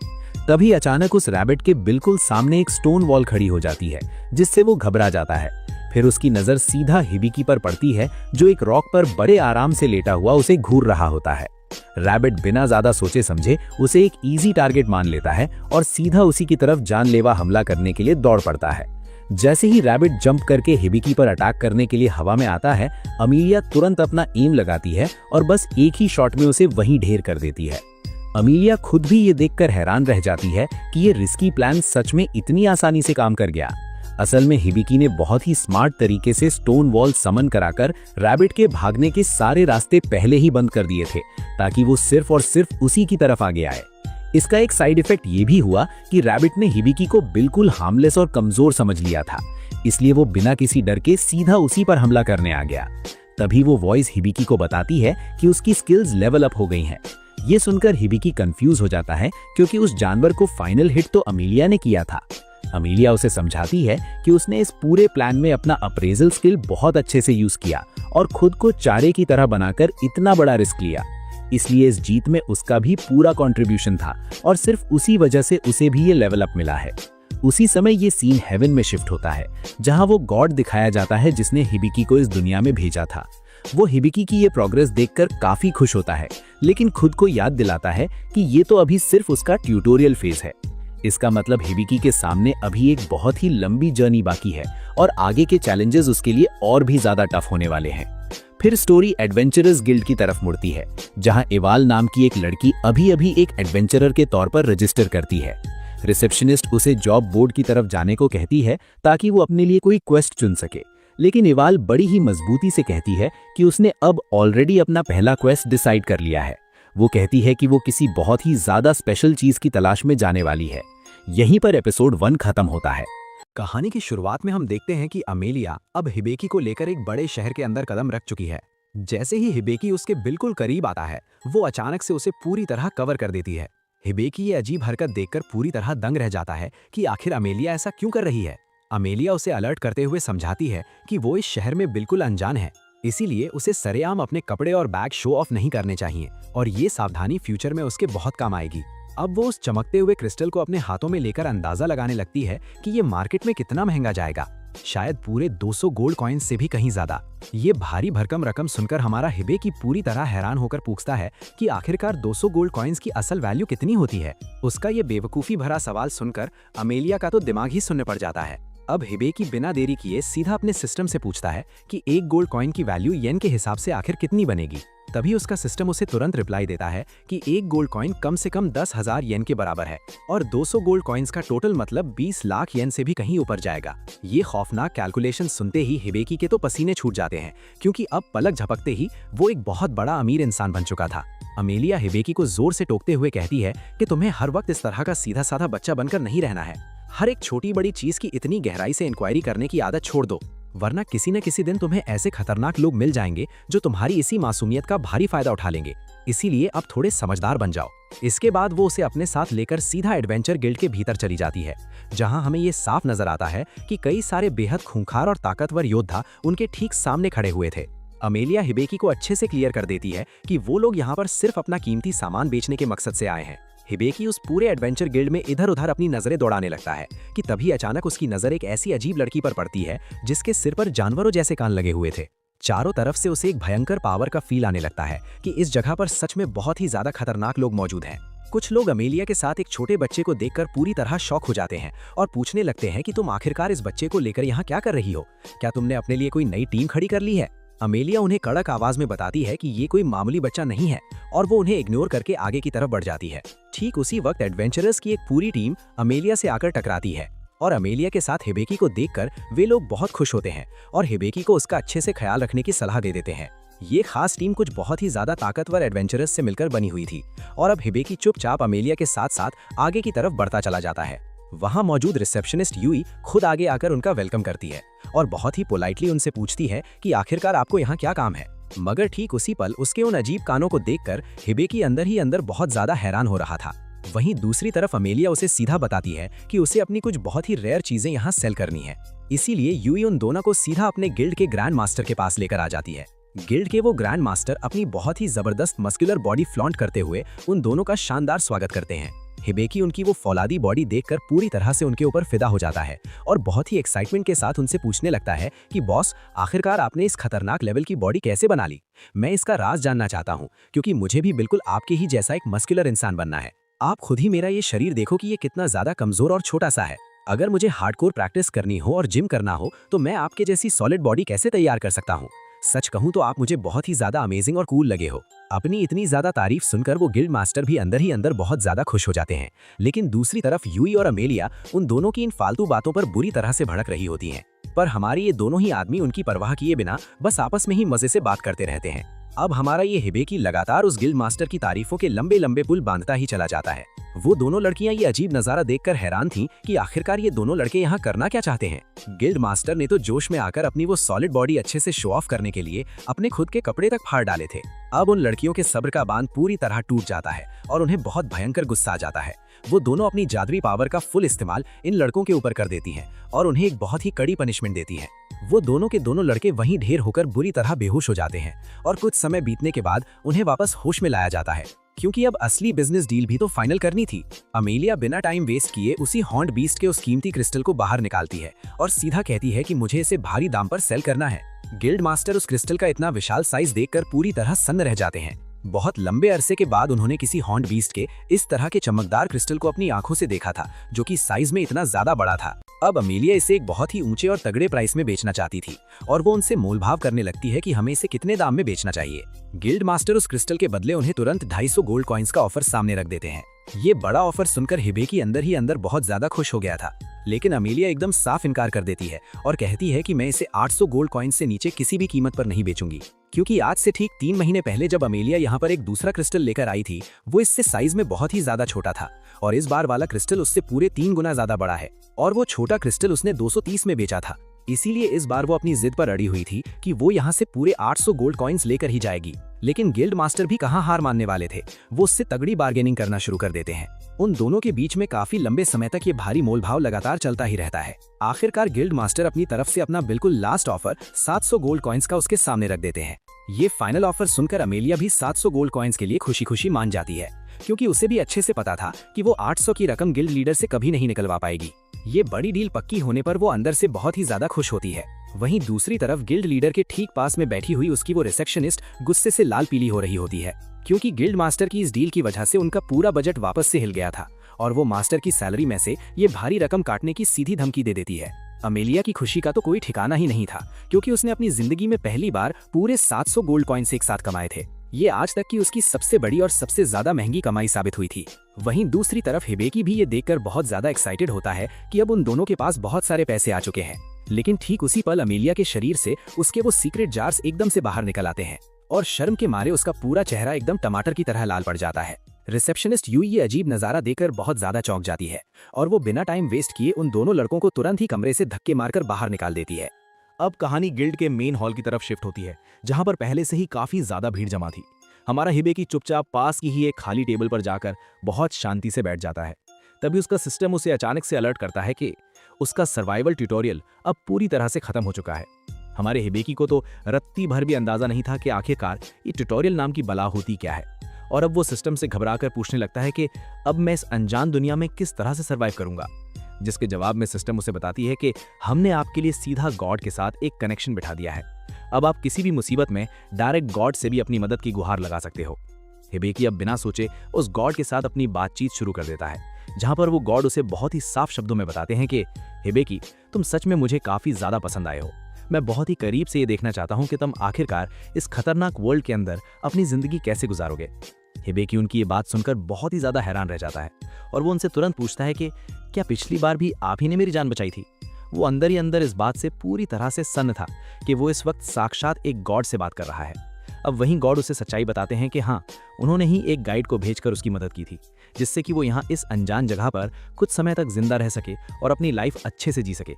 तभी अचानक उस रैबिट के बिल्कुल सामने एक स्टोन वॉल खड़ी हो जाती है जिससे वो घबरा जाता है। फिर उसकी नजर सीधा हिबिकी पर पड़ती है जो एक रॉक पर बड़े आराम से लेटा हुआ उसे घूर रहा होता है। रैबिट बिना ज्यादा सोचे समझे उसे एक इजी टारगेट मान लेता है और सीधा उसी की तरफ जानलेवा हमला करने के लिए दौड़ पड़ता है। जैसे ही रैबिट जंप करके हिबिकी पर अटैक करने के लिए हवा में आता है, अमीलिया तुरंत अपना एम लगाती है और बस एक ही शॉट में उसे वहीं ढेर कर देती है। अमीलिया खुद भी ये देखकर हैरान रह जाती है कि ये रिस्की प्लान सच में इतनी आसानी से काम कर गया। असल में हिबिकी ने बहुत ही स्मार्ट तरीके से स्टोन वॉल समन कराकर रैबिट के भागने के सारे रास्ते पहले ही बंद कर दिए थे ताकि वो सिर्फ और सिर्फ उसी की तरफ आगे आए। इसका एक साइड इफेक्ट ये भी हुआ कि रैबिट ने हिबिकी को बिल्कुल हार्मलेस और कमजोर समझ लिया था, इसलिए वो बिना किसी डर के सीधा उसी पर हमला करने आ गया। तभी वो वॉइस हिबिकी को बताती है कि उसकी स्किल्स लेवल अप हो गई हैं। ये सुनकर हिबिकी कंफ्यूज हो जाता है क्योंकि उस जानवर को फाइनल हिट तो अमीलिया ने किया था। अमेलिया उसे समझाती है कि उसने इस पूरे प्लान में अपना अप्रेजल स्किल बहुत अच्छे से यूज किया और खुद को चारे की तरह बनाकर इतना बड़ा रिस्क लिया, इसलिए इस जीत में उसका भी पूरा कंट्रीब्यूशन था और सिर्फ उसी वजह से उसे भी ये लेवल अप मिला है। उसी समय ये सीन हेवन में शिफ्ट होता है, जहां वो गॉड दिखाया जाता है जिसने हिबिकी को इस दुनिया में भेजा था। वो हिबिकी की ये प्रोग्रेस देखकर काफी खुश होता है, लेकिन खुद को याद दिलाता है कि ये तो अभी सिर्फ उसका ट्यूटोरियल फेज है। इसका मतलब हिबिकी के सामने अभी एक बहुत ही लंबी जर्नी बाकी है और आगे के चैलेंजेस उसके लिए और भी ज्यादा टफ होने वाले हैं। फिर स्टोरी एडवेंचरर्स गिल्ड की तरफ मुड़ती है, जहां एवाल नाम की एक लड़की अभी एक एडवेंचरर के तौर पर रजिस्टर करती है। रिसेप्शनिस्ट उसे जॉब बोर्ड की तरफ जाने को कहती है ताकि वो अपने लिए कोई क्वेस्ट चुन सके, लेकिन एवाल बड़ी ही मजबूती से कहती है कि उसने अब ऑलरेडी अपना पहला क्वेस्ट डिसाइड कर लिया है। वो कहती है कि वो किसी बहुत ही ज्यादा स्पेशल चीज की तलाश में जाने वाली है। यहीं पर एपिसोड 1 खत्म होता है। कहानी की शुरुआत में हम देखते हैं कि अमेलिया अब हिबेकी को लेकर एक बड़े शहर के अंदर कदम रख चुकी है। जैसे ही हिबेकी उसके बिल्कुल करीब आता है, वो अचानक से उसे पूरी तरह कवर कर देती है। हिबेकी ये अजीब हरकत देखकर पूरी तरह दंग रह जाता है कि आखिर अमेलिया ऐसा क्यों कर रही है। अमेलिया उसे अलर्ट करते हुए समझाती है कि वो इस शहर में बिल्कुल अनजान है, इसीलिए उसे सरेआम अपने कपड़े और बैग शो ऑफ नहीं करने चाहिए और ये सावधानी फ्यूचर में उसके बहुत काम आएगी। अब वो उस चमकते हुए क्रिस्टल को अपने हाथों में लेकर अंदाजा लगाने लगती है कि ये मार्केट में कितना महंगा जाएगा, शायद पूरे 200 गोल्ड कॉइन्स से भी कहीं ज्यादा। ये भारी भरकम रकम सुनकर हमारा हिबेकी पूरी तरह हैरान होकर पूछता है कि आखिरकार 200 गोल्ड कॉइन्स की असल वैल्यू कितनी होती है। उसका ये बेवकूफी भरा सवाल सुनकर अमेलिया का तो दिमाग ही सुनने पड़ जाता है। अब हिबेकी बिना देरी किए सीधा अपने सिस्टम से पूछता है कि एक गोल्ड कॉइन की वैल्यू येन के हिसाब से आखिर कितनी बनेगी। तभी उसका सिस्टम उसे तुरंत रिप्लाई देता है कि एक गोल्ड कॉइन कम से कम 10,000 येन के बराबर है और 200 गोल्ड कॉइन्स का टोटल मतलब 20 लाख येन से भी कहीं ऊपर जाएगा। ये खौफनाक कैलकुलेशन सुनते ही हिबेकी के तो पसीने छूट जाते हैं, क्योंकि अब पलक झपकते ही वो एक बहुत बड़ा अमीर इंसान बन चुका था। अमेलिया हिबेकी को जोर से टोकते हुए कहती है कि तुम्हें हर वक्त इस तरह का सीधा साधा बच्चा बनकर नहीं रहना है। हर एक छोटी बड़ी चीज की इतनी गहराई से इंक्वायरी करने की आदत छोड़ दो, वरना किसी न किसी दिन तुम्हें ऐसे खतरनाक लोग मिल जाएंगे जो तुम्हारी इसी मासूमियत का भारी फायदा उठा लेंगे। इसीलिए अब थोड़े समझदार बन जाओ। इसके बाद वो उसे अपने साथ लेकर सीधा एडवेंचर गिल्ड के भीतर चली जाती है, जहां हमें ये साफ नजर आता है कि कई सारे बेहद खूंखार और ताकतवर योद्धा उनके ठीक सामने खड़े हुए थे। अमेलिया हिबेकी को अच्छे से क्लियर कर देती है कि वो लोग यहाँ पर सिर्फ अपना कीमती सामान बेचने के मकसद से आए हैं। हिबेकी उस पूरे एडवेंचर गिल्ड में इधर उधर अपनी नजरें दौड़ाने लगता है कि तभी अचानक उसकी नजर एक ऐसी अजीब लड़की पर पड़ती है जिसके सिर पर जानवरों जैसे कान लगे हुए थे। चारों तरफ से उसे एक भयंकर पावर का फील आने लगता है कि इस जगह पर सच में बहुत ही ज्यादा खतरनाक लोग मौजूद हैं। कुछ लोग अमेलिया के साथ एक छोटे बच्चे को देखकर पूरी तरह शॉक हो जाते हैं और पूछने लगते हैं कि तुम आखिरकार इस बच्चे को लेकर यहाँ क्या कर रही हो? क्या तुमने अपने लिए कोई नई टीम खड़ी कर ली है? अमेलिया उन्हें कड़क आवाज में बताती है कि ये कोई मामूली बच्चा नहीं है और वो उन्हें इग्नोर करके आगे की तरफ बढ़ जाती है। ठीक उसी वक्त एडवेंचरर्स की एक पूरी टीम अमेलिया से आकर टकराती है और अमेलिया के साथ हिबेकी को देखकर वे लोग बहुत खुश होते हैं और हिबेकी को उसका अच्छे से ख्याल रखने की सलाह दे देते हैं। ये खास टीम कुछ बहुत ही ज्यादा ताकतवर एडवेंचरर्स से मिलकर बनी हुई थी और अब हिबेकी चुपचाप अमेलिया के साथ साथ आगे की तरफ बढ़ता चला जाता है। वहां मौजूद रिसेप्शनिस्ट यूई खुद आगे आकर उनका वेलकम करती है और बहुत ही पोलाइटली उनसे पूछती है कि आखिरकार आपको यहाँ क्या काम है। मगर ठीक उसी पल उसके उन अजीब कानों को देखकर हिबेकी अंदर ही अंदर बहुत ज्यादा हैरान हो रहा था। वहीं दूसरी तरफ अमेलिया उसे सीधा बताती है कि उसे अपनी कुछ बहुत ही रेयर चीजें यहाँ सेल करनी है। इसीलिए यूई उन दोनों को सीधा अपने गिल्ड के ग्रैंड मास्टर के पास लेकर आ जाती है। गिल्ड के वो ग्रैंड मास्टर अपनी बहुत ही जबरदस्त मस्कुलर बॉडी फ्लॉन्ट करते हुए उन दोनों का शानदार स्वागत करते हैं। हिबेकी उनकी वो फौलादी बॉडी देखकर पूरी तरह से उनके ऊपर फिदा हो जाता है और बहुत ही एक्साइटमेंट के साथ उनसे पूछने लगता है कि बॉस, आखिरकार आपने इस खतरनाक लेवल की बॉडी कैसे बना ली? मैं इसका राज जानना चाहता हूँ, क्योंकि मुझे भी बिल्कुल आपके ही जैसा एक मस्कुलर इंसान बनना है। आप खुद ही मेरा ये शरीर देखो कि ये कितना ज्यादा कमजोर और छोटा सा है। अगर मुझे हार्डकोर प्रैक्टिस करनी हो और जिम करना हो तो मैं आपके जैसी सॉलिड बॉडी कैसे तैयार कर सकता हूँ? सच कहूँ तो आप मुझे बहुत ही ज्यादा अमेजिंग और कूल लगे हो। अपनी इतनी ज्यादा तारीफ सुनकर वो गिल्ड मास्टर भी अंदर ही अंदर बहुत ज्यादा खुश हो जाते हैं। लेकिन दूसरी तरफ यूई और अमेलिया उन दोनों की इन फालतू बातों पर बुरी तरह से भड़क रही होती हैं। पर हमारे ये दोनों ही आदमी उनकी परवाह किए बिना बस आपस में ही मजे से बात करते रहते हैं। अब हमारा ये हिबेकी लगातार उस गिल्ड मास्टर की तारीफों के लंबे लंबे पुल बांधता ही चला जाता है। वो दोनों लड़कियां ये अजीब नजारा देखकर हैरान थीं कि आखिरकार ये दोनों लड़के यहाँ करना क्या चाहते हैं। गिल्ड मास्टर ने तो जोश में आकर अपनी वो सॉलिड बॉडी अच्छे से शो ऑफ करने के लिए अपने खुद के कपड़े तक फाड़ डाले थे। अब उन लड़कियों के सब्र का बांध पूरी तरह टूट जाता है और उन्हें बहुत भयंकर गुस्सा आ जाता है। वो दोनों अपनी जादुई पावर का फुल इस्तेमाल इन लड़कों के ऊपर कर देती हैं और उन्हें एक बहुत ही कड़ी पनिशमेंट देती हैं। वो दोनों के दोनों लड़के वहीं ढेर होकर बुरी तरह बेहोश हो जाते हैं और कुछ समय बीतने के बाद उन्हें वापस होश में लाया जाता है, क्योंकि अब असली बिजनेस डील भी तो फाइनल करनी थी। अमेलिया बिना टाइम वेस्ट किए उसी हॉन्ट बीस्ट के उस कीमती क्रिस्टल को बाहर निकालती है और सीधा कहती है कि मुझे इसे भारी दाम पर सेल करना है। गिल्ड मास्टर उस क्रिस्टल का इतना विशाल साइज देखकर पूरी तरह सन्न रह जाते हैं। बहुत लंबे अरसे के बाद उन्होंने किसी हॉन्ट बीस्ट के इस तरह के चमकदार क्रिस्टल को अपनी आंखों से देखा था, जो कि साइज में इतना ज्यादा बड़ा था। अब अमेलिया इसे एक बहुत ही ऊंचे और तगड़े प्राइस में बेचना चाहती थी और वो उनसे मोलभाव करने लगती है कि हमें इसे कितने दाम में बेचना चाहिए। गिल्ड मास्टर उस क्रिस्टल के बदले उन्हें तुरंत 250 गोल्ड कॉइन्स का ऑफर सामने रख देते हैं। ये बड़ा ऑफर सुनकर हिबेकी अंदर ही अंदर बहुत ज्यादा खुश हो गया था, लेकिन अमेलिया एकदम साफ इनकार कर देती है और कहती है कि मैं इसे 800 गोल्ड कॉइन्स से नीचे किसी भी कीमत पर नहीं बेचूंगी, क्योंकि आज से ठीक 3 महीने पहले जब अमेलिया यहाँ पर एक दूसरा क्रिस्टल लेकर आई थी, वो इससे साइज में बहुत ही ज्यादा छोटा था और इस बार वाला क्रिस्टल उससे पूरे 3 गुना ज्यादा बड़ा है और वो छोटा क्रिस्टल उसने 230 में बेचा था। इसीलिए इस बार वो अपनी जिद पर अड़ी हुई थी कि वो यहाँ से पूरे 800 गोल्ड कॉइन्स लेकर ही जाएगी। लेकिन गिल्ड मास्टर भी कहाँ हार मानने वाले थे, वो उससे तगड़ी बार्गेनिंग करना शुरू कर देते हैं। उन दोनों के बीच में काफी लंबे समय तक ये भारी मोलभाव लगातार चलता ही रहता है। आखिरकार गिल्ड मास्टर अपनी तरफ से अपना बिल्कुल लास्ट ऑफर 700 गोल्ड कॉइन्स का उसके सामने रख देते हैं। ये फाइनल ऑफर सुनकर अमेलिया भी 700 गोल्ड कॉइन्स के लिए खुशी खुशी मान जाती है, क्योंकि उसे भी अच्छे से पता था कि वो 800 की रकम गिल्ड लीडर से कभी नहीं निकलवा पाएगी। ये बड़ी डील पक्की होने पर वो अंदर से बहुत ही ज्यादा खुश होती है। वहीं दूसरी तरफ गिल्ड लीडर के ठीक पास में बैठी हुई उसकी वो रिसेप्शनिस्ट गुस्से से लाल पीली हो रही होती है, क्योंकि गिल्ड मास्टर की इस डील की वजह से उनका पूरा बजट वापस से हिल गया था और वो मास्टर की सैलरी में से ये भारी रकम काटने की सीधी धमकी दे देती है। अमेलिया की खुशी का तो कोई ठिकाना ही नहीं था, क्योंकि उसने अपनी जिंदगी में पहली बार पूरे 700 गोल्ड कॉइन्स एक साथ कमाए थे। ये आज तक की उसकी सबसे बड़ी और सबसे ज्यादा महंगी कमाई साबित हुई थी। वहीं दूसरी तरफ हिबेकी भी ये देखकर बहुत ज्यादा एक्साइटेड होता है कि अब उन दोनों के पास बहुत सारे पैसे आ चुके हैं। लेकिन ठीक उसी पल अमेलिया के शरीर से उसके वो सीक्रेट जार्स एकदम से बाहर निकल आते हैं और शर्म के मारे उसका पूरा चेहरा एकदम टमाटर की तरह लाल पड़ जाता है। रिसेप्शनिस्ट यूई ये अजीब नजारा देखकर बहुत ज्यादा चौंक जाती है और वो बिना टाइम वेस्ट किए उन दोनों लड़कों को तुरंत ही कमरे से धक्के मारकर बाहर निकाल देती है। अब कहानी गिल्ड के मेन हॉल की तरफ शिफ्ट होती है, जहां पर पहले से ही काफी ज्यादा भीड़ जमा थी। हमारा हिबेकी चुपचाप पास की ही एक खाली टेबल पर जाकर बहुत शांति से बैठ जाता है। तभी उसका सिस्टम उसे अचानक से अलर्ट करता है कि उसका सर्वाइवल ट्यूटोरियल अब पूरी तरह से खत्म हो चुका है। हमारे हिबेकी को तो रत्ती भर भी अंदाजा नहीं था कि आखिरकार ये ट्यूटोरियल नाम की बला होती क्या है, और अब वो सिस्टम से घबराकर पूछने लगता है कि अब मैं इस अनजान दुनिया में किस तरह से सर्वाइव करूंगा। जिसके जवाब में सिस्टम उसे बताती है कि हमने आपके लिए सीधा गॉड के साथ एक कनेक्शन बिठा दिया है। अब आप किसी भी मुसीबत में डायरेक्ट गॉड से भी अपनी मदद की गुहार लगा सकते हो। हिबेकी अब बिना सोचे उस गॉड के साथ अपनी बातचीत शुरू कर देता है, जहां पर वो गॉड उसे बहुत ही साफ शब्दों में बताते हैं कि हिबेकी, तुम सच में मुझे काफी ज्यादा पसंद आए हो। मैं बहुत ही करीब से ये देखना चाहता हूं कि तुम आखिरकार इस खतरनाक वर्ल्ड के अंदर अपनी जिंदगी कैसे गुजारोगे। हिबेकी उनकी ये बात सुनकर बहुत ही ज्यादा हैरान रह जाता है और वो उनसे तुरंत पूछता है कि क्या पिछली बार भी आप ही ने मेरी जान बचाई थी। वो अंदर ही अंदर इस बात से पूरी तरह से सन्न था कि वो इस वक्त साक्षात एक गॉड से बात कर रहा है। अब वहीं गॉड उसे सच्चाई बताते हैं कि हाँ, उन्होंने ही एक गाइड को भेजकर उसकी मदद की थी, जिससे कि वो यहाँ इस अनजान जगह पर कुछ समय तक जिंदा रह सके और अपनी लाइफ अच्छे से जी सके।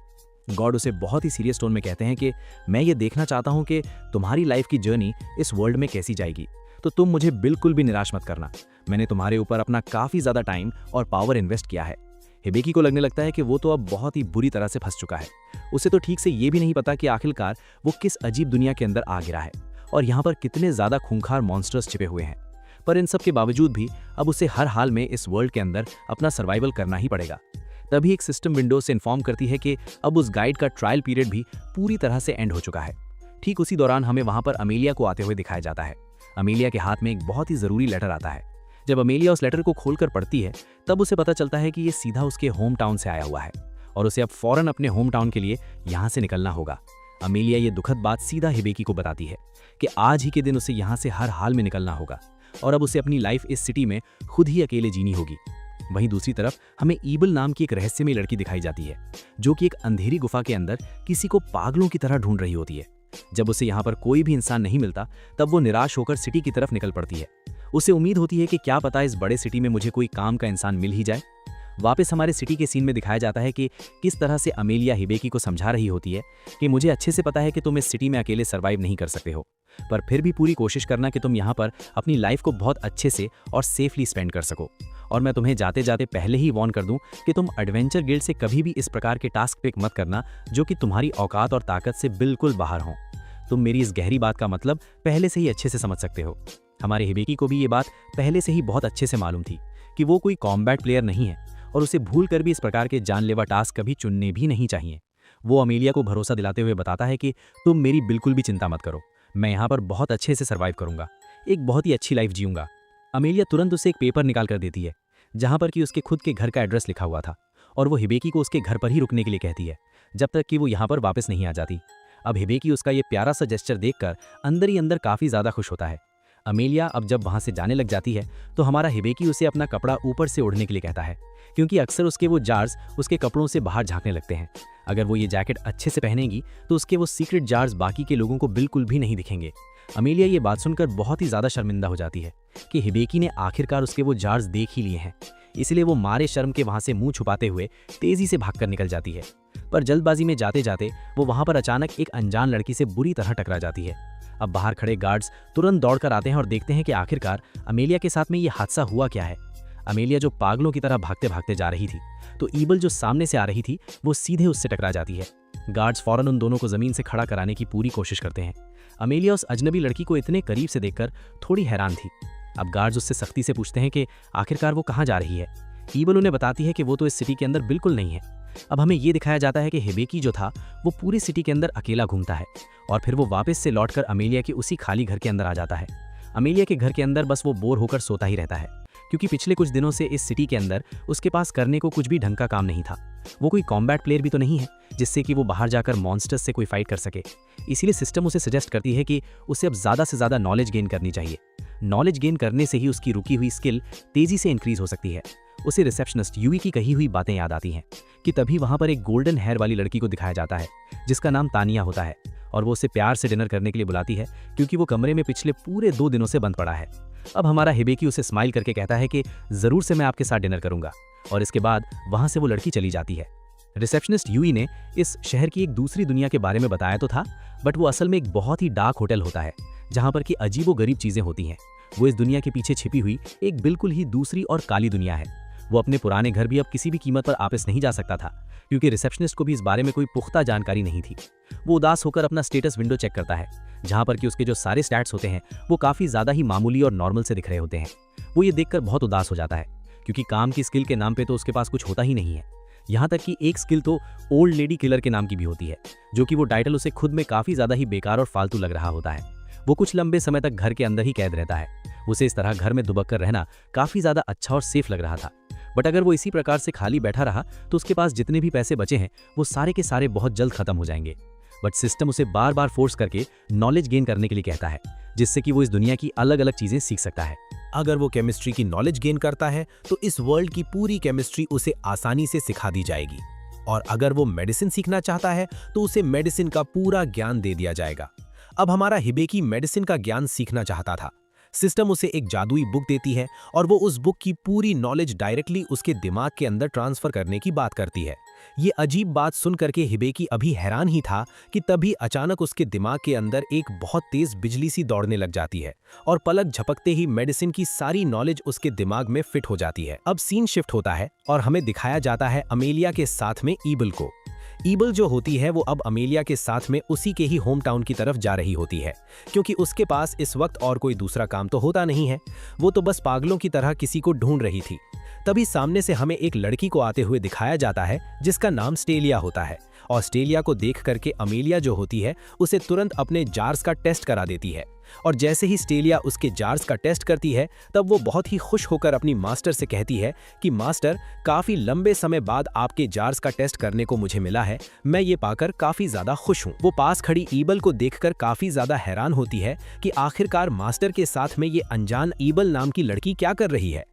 गॉड उसे बहुत ही सीरियस टोन में कहते हैं कि मैं ये देखना चाहता हूँ कि तुम्हारी लाइफ की जर्नी इस वर्ल्ड में कैसी जाएगी, तो तुम मुझे बिल्कुल भी निराश मत करना। मैंने तुम्हारे ऊपर अपना काफी ज्यादा टाइम और पावर इन्वेस्ट किया है। हिबेकी को लगने लगता है कि वो तो अब बहुत ही बुरी तरह से फंस चुका है। उसे तो ठीक से ये भी नहीं पता कि आखिरकार वो किस अजीब दुनिया के अंदर आ गिरा है और यहाँ पर कितने ज्यादा खूंखार मॉन्स्टर्स छिपे हुए हैं। पर इन सब के बावजूद भी अब उसे हर हाल में इस वर्ल्ड के अंदर अपना सर्वाइवल करना ही पड़ेगा। तभी एक सिस्टम विंडो से इन्फॉर्म करती है कि अब उस गाइड का ट्रायल पीरियड भी पूरी तरह से एंड हो चुका है। ठीक उसी दौरान हमें वहां पर अमेलिया को आते हुए दिखाया जाता है। अमेलिया के हाथ में एक बहुत ही जरूरी लेटर आता है। जब अमेलिया उस लेटर को खोलकर पढ़ती है, तब उसे पता चलता है कि ये सीधा उसके होम टाउन से आया हुआ है और उसे अब फौरन अपने होम टाउन के लिए यहाँ से निकलना होगा। अमेलिया ये दुखद बात सीधा हिबेकी को बताती है कि आज ही के दिन उसे यहाँ से हर हाल में निकलना होगा और अब उसे अपनी लाइफ इस सिटी में खुद ही अकेले जीनी होगी। वहीं दूसरी तरफ हमें ईबल नाम की एक रहस्यमयी लड़की दिखाई जाती है, जो कि एक अंधेरी गुफा के अंदर किसी को पागलों की तरह ढूंढ रही होती है। जब उसे यहाँ पर कोई भी इंसान नहीं मिलता, तब वो निराश होकर सिटी की तरफ निकल पड़ती है। उसे उम्मीद होती है कि क्या पता इस बड़े सिटी में मुझे कोई काम का इंसान मिल ही जाए। वापस हमारे सिटी के सीन में दिखाया जाता है कि किस तरह से अमेलिया हिबेकी को समझा रही होती है कि मुझे अच्छे से पता है कि तुम इस सिटी में अकेले सर्वाइव नहीं कर सकते हो, पर फिर भी पूरी कोशिश करना कि तुम यहाँ पर अपनी लाइफ को बहुत अच्छे से और सेफली स्पेंड कर सको। और मैं तुम्हें जाते जाते पहले ही वार्न कर दूं कि तुम एडवेंचर गिल्ड से कभी भी इस प्रकार के टास्क पिक मत करना जो कि तुम्हारी औकात और ताकत से बिल्कुल बाहर हों। तुम मेरी इस गहरी बात का मतलब पहले से ही अच्छे से समझ सकते हो। हमारे हिबेकी को भी ये बात पहले से ही बहुत अच्छे से मालूम थी कि वो कोई कॉम्बैट प्लेयर नहीं है और उसे भूल कर भी इस प्रकार के जानलेवा टास्क कभी चुनने भी नहीं चाहिए। वो अमेलिया को भरोसा दिलाते हुए बताता है कि तुम मेरी बिल्कुल भी चिंता मत करो, मैं यहाँ पर बहुत अच्छे से सर्वाइव करूंगा, एक बहुत ही अच्छी लाइफ जीऊंगा। अमेलिया तुरंत उसे एक पेपर निकाल कर देती है जहाँ पर कि उसके खुद के घर का एड्रेस लिखा हुआ था और वो हिबेकी को उसके घर पर ही रुकने के लिए कहती है जब तक कि वो यहाँ पर वापस नहीं आ जाती। अब हिबेकी उसका ये प्यारा सा जेस्चर देखकर अंदर ही अंदर काफ़ी ज़्यादा खुश होता है। अमेलिया अब जब वहाँ से जाने लग जाती है तो हमारा हिबेकी उसे अपना कपड़ा ऊपर से ओढ़ने के लिए कहता है, क्योंकि अक्सर उसके वो जार्स उसके कपड़ों से बाहर झांकने लगते हैं। अगर वो ये जैकेट अच्छे से पहनेगी तो उसके वो सीक्रेट जार्स बाकी के लोगों को बिल्कुल भी नहीं दिखेंगे। अमेलिया ये बात सुनकर बहुत ही ज़्यादा शर्मिंदा हो जाती है कि हिबेकी ने आखिरकार उसके वो जार्स देख ही लिए हैं, इसलिए वो मारे शर्म के वहाँ से मुंह छुपाते हुए तेज़ी से भागकर निकल जाती है। पर जल्दबाजी में जाते जाते वो वहाँ पर अचानक एक अनजान लड़की से बुरी तरह टकरा जाती है। अब बाहर खड़े गार्ड्स तुरंत दौड़कर आते हैं और देखते हैं कि आखिरकार अमेलिया के साथ में ये हादसा हुआ क्या है। अमेलिया जो पागलों की तरह भागते भागते जा रही थी तो ईबल जो सामने से आ रही थी वो सीधे उससे टकरा जाती है। गार्ड्स फौरन उन दोनों को ज़मीन से खड़ा कराने की पूरी कोशिश करते हैं। अमेलिया उस अजनबी लड़की को इतने करीब से देखकर थोड़ी हैरान थी। अब गार्ड्स उससे सख्ती से पूछते हैं कि आखिरकार वो कहाँ जा रही है। ईबल उन्हें बताती है कि वो तो इस सिटी के अंदर बिल्कुल नहीं है। अब हमें ये दिखाया जाता है कि हिबेकी जो था वो पूरी सिटी के अंदर अकेला घूमता है और फिर वो वापस से लौटकर अमेलिया के उसी खाली घर के अंदर आ जाता है। अमेलिया के घर के अंदर बस वो बोर होकर सोता ही रहता है, क्योंकि पिछले कुछ दिनों से इस सिटी के अंदर उसके पास करने को कुछ भी ढंग का काम नहीं था। वो कोई कॉम्बैट प्लेयर भी तो नहीं है जिससे कि वो बाहर जाकर मॉन्स्टर्स से कोई फाइट कर सके। इसीलिए सिस्टम उसे सजेस्ट करती है कि उसे अब ज़्यादा से ज़्यादा नॉलेज गेन करनी चाहिए। नॉलेज गेन करने से ही उसकी रुकी हुई स्किल तेज़ी से इंक्रीज हो सकती है। उसे रिसेप्शनिस्ट यूई की कही हुई बातें याद आती हैं कि तभी वहाँ पर एक गोल्डन हेयर वाली लड़की को दिखाया जाता है जिसका नाम तानिया होता है और वो उसे प्यार से डिनर करने के लिए बुलाती है, क्योंकि वो कमरे में पिछले पूरे 2 दिनों से बंद पड़ा है। अब हमारा हिबेकी उसे स्माइल करके कहता है कि ज़रूर से मैं आपके साथ डिनर करूंगा, और इसके बाद वहाँ से वो लड़की चली जाती है। रिसेप्शनिस्ट यूई ने इस शहर की एक दूसरी दुनिया के बारे में बताया तो था, बट वो असल में एक बहुत ही डार्क होटल होता है जहाँ पर कि अजीबोगरीब चीज़ें होती हैं। वो इस दुनिया के पीछे छिपी हुई एक बिल्कुल ही दूसरी और काली दुनिया है। वो अपने पुराने घर भी अब किसी भी कीमत पर वापस नहीं जा सकता था, क्योंकि रिसेप्शनिस्ट को भी इस बारे में कोई पुख्ता जानकारी नहीं थी। वो उदास होकर अपना स्टेटस विंडो चेक करता है जहाँ पर कि उसके जो सारे स्टैट्स होते हैं वो काफ़ी ज़्यादा ही मामूली और नॉर्मल से दिख रहे होते हैं। वो ये देखकर बहुत उदास हो जाता है, क्योंकि काम की स्किल के नाम पे तो उसके पास कुछ होता ही नहीं है। यहाँ तक कि एक स्किल तो ओल्ड लेडी किलर के नाम की भी होती है, जो कि वो टाइटल उसे खुद में काफ़ी ज़्यादा ही बेकार और फालतू लग रहा होता है। वो कुछ लंबे समय तक घर के अंदर ही कैद रहता है। उसे इस तरह घर में दुबक कर रहना काफ़ी ज़्यादा अच्छा और सेफ लग रहा था, बट अगर वो इसी प्रकार से खाली बैठा रहा तो उसके पास जितने भी पैसे बचे हैं वो सारे के सारे बहुत जल्द खत्म हो जाएंगे। बट सिस्टम उसे बार बार फोर्स करके नॉलेज गेन करने के लिए कहता है, जिससे कि वो इस दुनिया की अलग अलग चीज़ें सीख सकता है। अगर वो केमिस्ट्री की नॉलेज गेन करता है तो इस वर्ल्ड की पूरी केमिस्ट्री उसे आसानी से सिखा दी जाएगी, और अगर वो मेडिसिन सीखना चाहता है तो उसे मेडिसिन का पूरा ज्ञान दे दिया जाएगा। अब हमारा हिबेकी मेडिसिन का ज्ञान सीखना चाहता था। सिस्टम उसे एक जादुई बुक देती है और वो उस बुक की पूरी नॉलेज डायरेक्टली उसके दिमाग के अंदर ट्रांसफर करने की बात करती है। ये अजीब बात सुन करके हिबेकी अभी हैरान ही था कि तभी अचानक उसके दिमाग के अंदर एक बहुत तेज बिजली सी दौड़ने लग जाती है और पलक झपकते ही मेडिसिन की सारी नॉलेज उसके दिमाग में फिट हो जाती है। अब सीन शिफ्ट होता है और हमें दिखाया जाता है अमेलिया के साथ में ईबल को। ईबल जो होती है वो अब अमेलिया के साथ में उसी के ही होम टाउन की तरफ जा रही होती है, क्योंकि उसके पास इस वक्त और कोई दूसरा काम तो होता नहीं है। वो तो बस पागलों की तरह किसी को ढूंढ रही थी। तभी सामने से हमें एक लड़की को आते हुए दिखाया जाता है जिसका नाम स्टेलिया होता है, और स्टेलिया को देख करके अमेलिया जो होती है उसे तुरंत अपने जार्स का टेस्ट करा देती है। और जैसे ही स्टेलिया उसके जार्स का टेस्ट करती है तब वो बहुत ही खुश होकर अपनी मास्टर से कहती है कि मास्टर, काफ़ी लंबे समय बाद आपके जार्स का टेस्ट करने को मुझे मिला है, मैं ये पाकर काफ़ी ज़्यादा खुश हूँ। वो पास खड़ी ईबल को देखकर काफ़ी ज़्यादा हैरान होती है कि आखिरकार मास्टर के साथ में ये अनजान ईबल नाम की लड़की क्या कर रही है।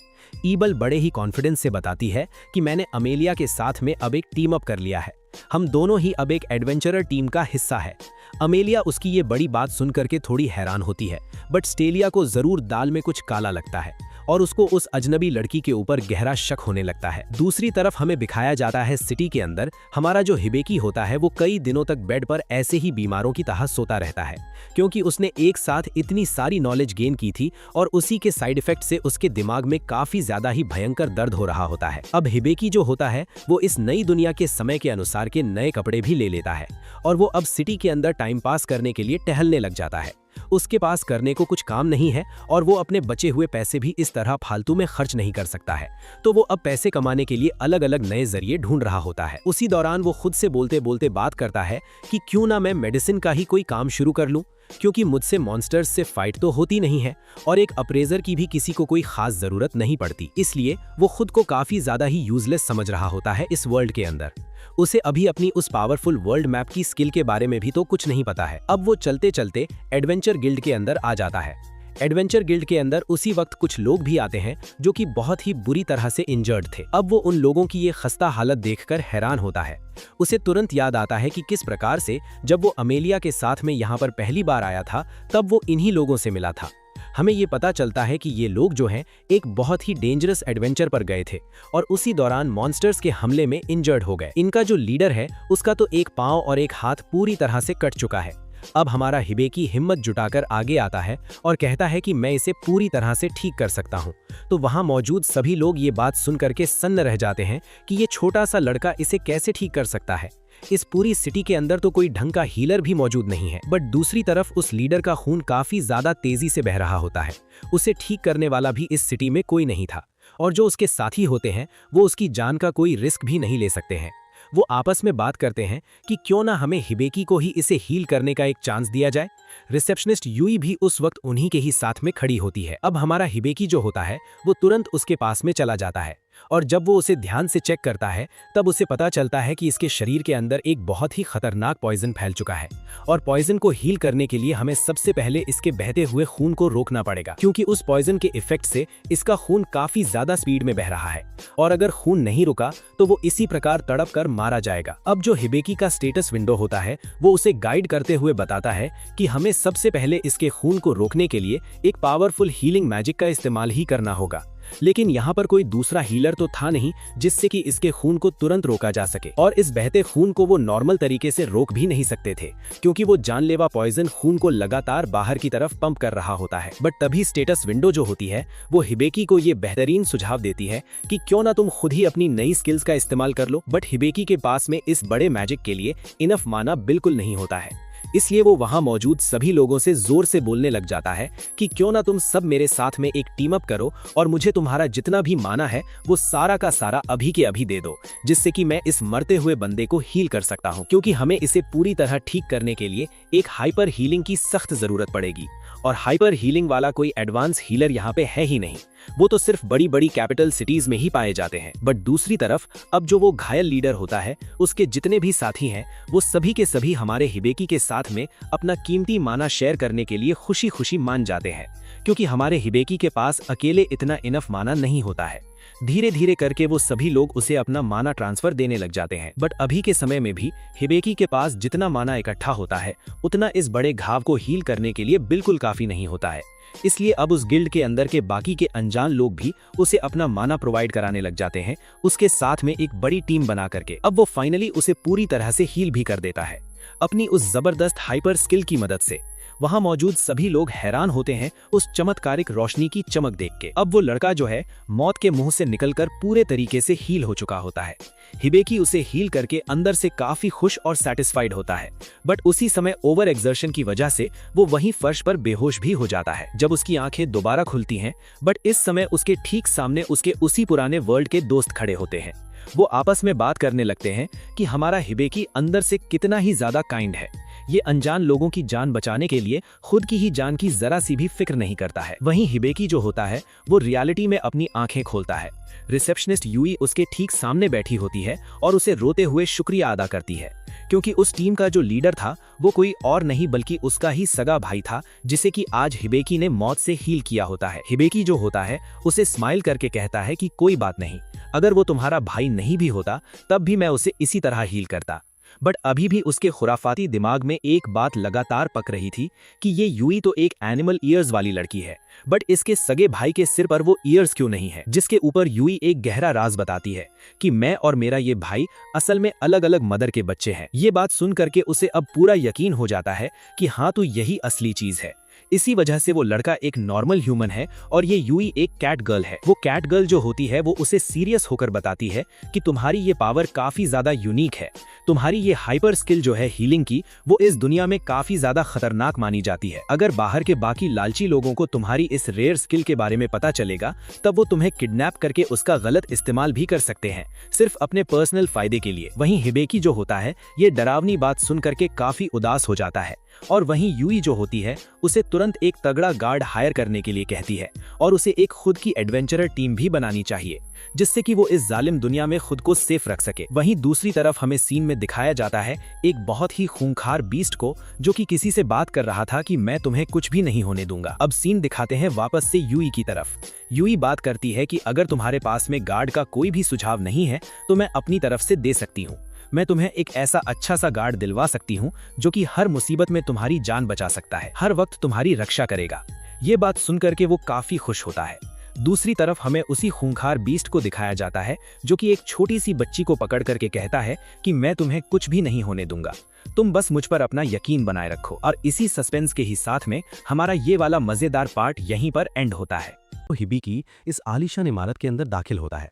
ईबल बड़े ही कॉन्फिडेंस से बताती है कि मैंने अमेलिया के साथ में अब एक टीम अप कर लिया है, हम दोनों ही अब एक एडवेंचरर टीम का हिस्सा है। अमेलिया उसकी ये बड़ी बात सुन करके थोड़ी हैरान होती है, बट स्टेलिया को जरूर दाल में कुछ काला लगता है और उसको उस अजनबी लड़की के ऊपर गहरा शक होने लगता है। दूसरी तरफ हमें दिखाया जाता है सिटी के अंदर हमारा जो हिबेकी होता है वो कई दिनों तक बेड पर ऐसे ही बीमारों की तरह सोता रहता है, क्योंकि उसने एक साथ इतनी सारी नॉलेज गेन की थी और उसी के साइड इफेक्ट से उसके दिमाग में काफी ज्यादा ही भयंकर दर्द हो रहा होता है। अब हिबेकी जो होता है वो इस नई दुनिया के समय के अनुसार के नए कपड़े भी ले लेता है और वो अब सिटी के अंदर टाइम पास करने के लिए टहलने लग जाता है। उसके पास करने को कुछ काम नहीं है और वो अपने बचे हुए पैसे भी इस तरह फालतू में खर्च नहीं कर सकता है, तो वो अब पैसे कमाने के लिए अलग अलग नए जरिए ढूंढ रहा होता है। उसी दौरान वो खुद से बोलते बोलते बात करता है कि क्यों ना मैं मेडिसिन का ही कोई काम शुरू कर लूं, क्योंकि मुझसे मॉन्स्टर्स से फाइट तो होती नहीं है और एक अप्रेजर की भी किसी को कोई खास जरूरत नहीं पड़ती। इसलिए वो खुद को काफी ज्यादा ही यूजलेस समझ रहा होता है इस वर्ल्ड के अंदर। उसे अभी अपनी उस पावरफुल वर्ल्ड मैप की स्किल के बारे में भी तो कुछ नहीं पता है। अब वो चलते चलते एडवेंचर गिल्ड के अंदर आ जाता है। एडवेंचर गिल्ड के अंदर उसी वक्त कुछ लोग भी आते हैं जो कि बहुत ही बुरी तरह से इंजर्ड थे। अब वो उन लोगों की ये खस्ता हालत देखकर हैरान होता है। उसे तुरंत याद आता है कि किस प्रकार से जब वो अमेलिया के साथ में यहाँ पर पहली बार आया था तब वो इन्हीं लोगों से मिला था। हमें ये पता चलता है कि ये लोग जो हैं एक बहुत ही डेंजरस एडवेंचर पर गए थे और उसी दौरान मॉन्स्टर्स के हमले में इंजर्ड हो गए। इनका जो लीडर है उसका तो एक पांव और एक हाथ पूरी तरह से कट चुका है। अब हमारा हिबेकी हिम्मत जुटाकर आगे आता है और कहता है कि मैं इसे पूरी तरह से ठीक कर सकता हूँ। तो वहाँ मौजूद सभी लोग ये बात सुन करके सन्न रह जाते हैं कि ये छोटा सा लड़का इसे कैसे ठीक कर सकता है। इस पूरी सिटी के अंदर तो कोई ढंग का हीलर भी मौजूद नहीं है। बट दूसरी तरफ उस लीडर का खून काफी ज्यादा तेजी से बह रहा होता है। उसे ठीक करने वाला भी इस सिटी में कोई नहीं था और जो उसके साथी होते हैं वो उसकी जान का कोई रिस्क भी नहीं ले सकते हैं। वो आपस में बात करते हैं कि क्यों ना हमें हिबेकी को ही इसे हील करने का एक चांस दिया जाए। रिसेप्शनिस्ट यूई भी उस वक्त उन्हीं के ही साथ में खड़ी होती है। अब हमारा हिबेकी जो होता है वो तुरंत उसके पास में चला जाता है और जब वो उसे ध्यान से चेक करता है तब उसे पता चलता है कि इसके शरीर के अंदर एक बहुत ही खतरनाक पॉइजन फैल चुका है और पॉइजन को हील करने के लिए हमें सबसे पहले इसके बहते हुए खून को रोकना पड़ेगा, क्योंकि उस पॉइजन के इफेक्ट से इसका खून काफी ज्यादा स्पीड में बह रहा है और अगर खून नहीं रुका तो वो इसी प्रकार तड़प कर मारा जाएगा। अब जो हिबेकी का स्टेटस विंडो होता है वो उसे गाइड करते हुए बताता है कि हमें सबसे पहले इसके खून को रोकने के लिए एक पावरफुल हीलिंग मैजिक का इस्तेमाल ही करना होगा। लेकिन यहाँ पर कोई दूसरा हीलर तो था नहीं जिससे कि इसके खून को तुरंत रोका जा सके और इस बहते खून को वो नॉर्मल तरीके से रोक भी नहीं सकते थे, क्योंकि वो जानलेवा पॉइजन खून को लगातार बाहर की तरफ पंप कर रहा होता है। बट तभी स्टेटस विंडो जो होती है वो हिबेकी को ये बेहतरीन सुझाव देती है कि क्यों ना तुम खुद ही अपनी नई स्किल्स का इस्तेमाल कर लो। बट हिबेकी के पास में इस बड़े मैजिक के लिए इनफ माना बिल्कुल नहीं होता है, इसलिए वो वहां मौजूद सभी लोगों से जोर से बोलने लग जाता है कि क्यों ना तुम सब मेरे साथ में एक टीम अप करो और मुझे तुम्हारा जितना भी माना है वो सारा का सारा अभी के अभी दे दो, जिससे कि मैं इस मरते हुए बंदे को हील कर सकता हूं, क्योंकि हमें इसे पूरी तरह ठीक करने के लिए एक हाइपर हीलिंग की सख्त जरूरत पड़ेगी और हाइपर हीलिंग वाला कोई एडवांस हीलर यहाँ पे है ही नहीं, वो तो सिर्फ बड़ी बड़ी कैपिटल सिटीज में ही पाए जाते हैं। बट दूसरी तरफ अब जो वो घायल लीडर होता है उसके जितने भी साथी हैं वो सभी के सभी हमारे हिबेकी के साथ में अपना कीमती माना शेयर करने के लिए खुशी खुशी मान जाते हैं, क्योंकि हमारे हिबेकी के पास अकेले इतना इनफ माना नहीं होता है। धीरे धीरे करके वो सभी लोग उसे अपना माना ट्रांसफर देने लग जाते हैं। बट अभी के समय में भी हिबेकी के पास जितना माना इकट्ठा होता है उतना इस बड़े घाव को हील करने के लिए बिल्कुल काफी नहीं होता है। इसलिए अब उस गिल्ड के अंदर के बाकी के अनजान लोग भी उसे अपना माना प्रोवाइड कराने लग जाते हैं, उसके साथ में एक बड़ी टीम बना करके। अब वो फाइनली उसे पूरी तरह से हील भी कर देता है अपनी उस जबरदस्त हाइपर स्किल की मदद से। वहां मौजूद सभी लोग हैरान होते हैं उस चमत्कारिक रोशनी की चमक देख के। अब वो लड़का जो है मौत के मुंह से निकलकर पूरे तरीके से हील हो चुका होता है। हिबेकी उसे हील करके अंदर से काफी खुश और सैटिस्फाइड होता है, बट उसी समय ओवर एक्सर्शन की वजह से वो वहीं फर्श पर बेहोश भी हो जाता है। जब उसकी आंखें दोबारा खुलती हैं, बट इस समय उसके ठीक सामने उसके उसी पुराने वर्ल्ड के दोस्त खड़े होते हैं। वो आपस में बात करने लगते हैं कि हमारा हिबेकी अंदर से कितना ही ज्यादा काइंड है। ये अनजान लोगों की जान बचाने के लिए खुद की ही जान की जरा सी भी फिक्र नहीं करता है। वहीं हिबेकी जो होता है वो रियलिटी में अपनी आंखें खोलता है। रिसेप्शनिस्ट यूई उसके ठीक सामने बैठी होती है और उसे रोते हुए शुक्रिया अदा करती है, क्योंकि उस टीम का जो लीडर था वो कोई और नहीं बल्कि उसका ही सगा भाई था, जिसे कि आज हिबेकी ने मौत से हील किया होता है। हिबेकी जो होता है उसे स्माइल करके कहता है कि कोई बात नहीं, अगर वो तुम्हारा भाई नहीं भी होता तब भी मैं उसे इसी तरह हील करता। बट अभी भी उसके खुराफाती दिमाग में एक बात लगातार पक रही थी कि ये यूई तो एक एनिमल ईयर्स वाली लड़की है, बट इसके सगे भाई के सिर पर वो ईयर्स क्यों नहीं है, जिसके ऊपर यूई एक गहरा राज बताती है कि मैं और मेरा ये भाई असल में अलग अलग मदर के बच्चे हैं। ये बात सुन करके उसे अब पूरा यकीन हो जाता है कि हाँ, तो यही असली चीज है। इसी वजह से वो लड़का एक नॉर्मल ह्यूमन है और ये यूई एक कैट गर्ल है। वो कैट गर्ल जो होती है वो उसे सीरियस होकर बताती है कि तुम्हारी ये पावर काफी ज्यादा यूनिक है। तुम्हारी ये हाइपर स्किल जो है हीलिंग की, वो इस दुनिया में काफी ज्यादा खतरनाक मानी जाती है। अगर बाहर के बाकी लालची लोगों को तुम्हारी इस रेयर स्किल के बारे में पता चलेगा, तब वो तुम्हें किडनैप करके उसका गलत इस्तेमाल भी कर सकते हैं, सिर्फ अपने पर्सनल फायदे के लिए। वहीं हिबेकी जो होता है, ये डरावनी बात सुन करके काफी उदास हो जाता है और वहीं यूई जो होती है उसे तुरंत एक तगड़ा गार्ड हायर करने के लिए कहती है और उसे एक खुद की एडवेंचरर टीम भी बनानी चाहिए, जिससे कि वो इस जालिम दुनिया में खुद को सेफ रख सके। वहीं दूसरी तरफ हमें सीन में दिखाया जाता है एक बहुत ही खूंखार बीस्ट को, जो कि किसी से बात कर रहा था कि मैं तुम्हें कुछ भी नहीं होने दूंगा। अब सीन दिखाते हैं वापस से यूई की तरफ। यूई बात करती है कि अगर तुम्हारे पास में गार्ड का कोई भी सुझाव नहीं है तो मैं अपनी तरफ से दे सकती हूँ। मैं तुम्हें एक ऐसा अच्छा सा गार्ड दिलवा सकती हूँ जो कि हर मुसीबत में तुम्हारी जान बचा सकता है, हर वक्त तुम्हारी रक्षा करेगा। ये बात सुनकर के वो काफी खुश होता है। दूसरी तरफ हमें उसी खूंखार बीस्ट को दिखाया जाता है जो कि एक छोटी सी बच्ची को पकड़ करके कहता है कि मैं तुम्हें कुछ भी नहीं होने दूंगा, तुम बस मुझ पर अपना यकीन बनाए रखो। और इसी सस्पेंस के ही साथ में हमारा ये वाला मजेदार पार्ट यहीं पर एंड होता है। तो हिबिकी इस आलीशान इमारत के अंदर दाखिल होता है।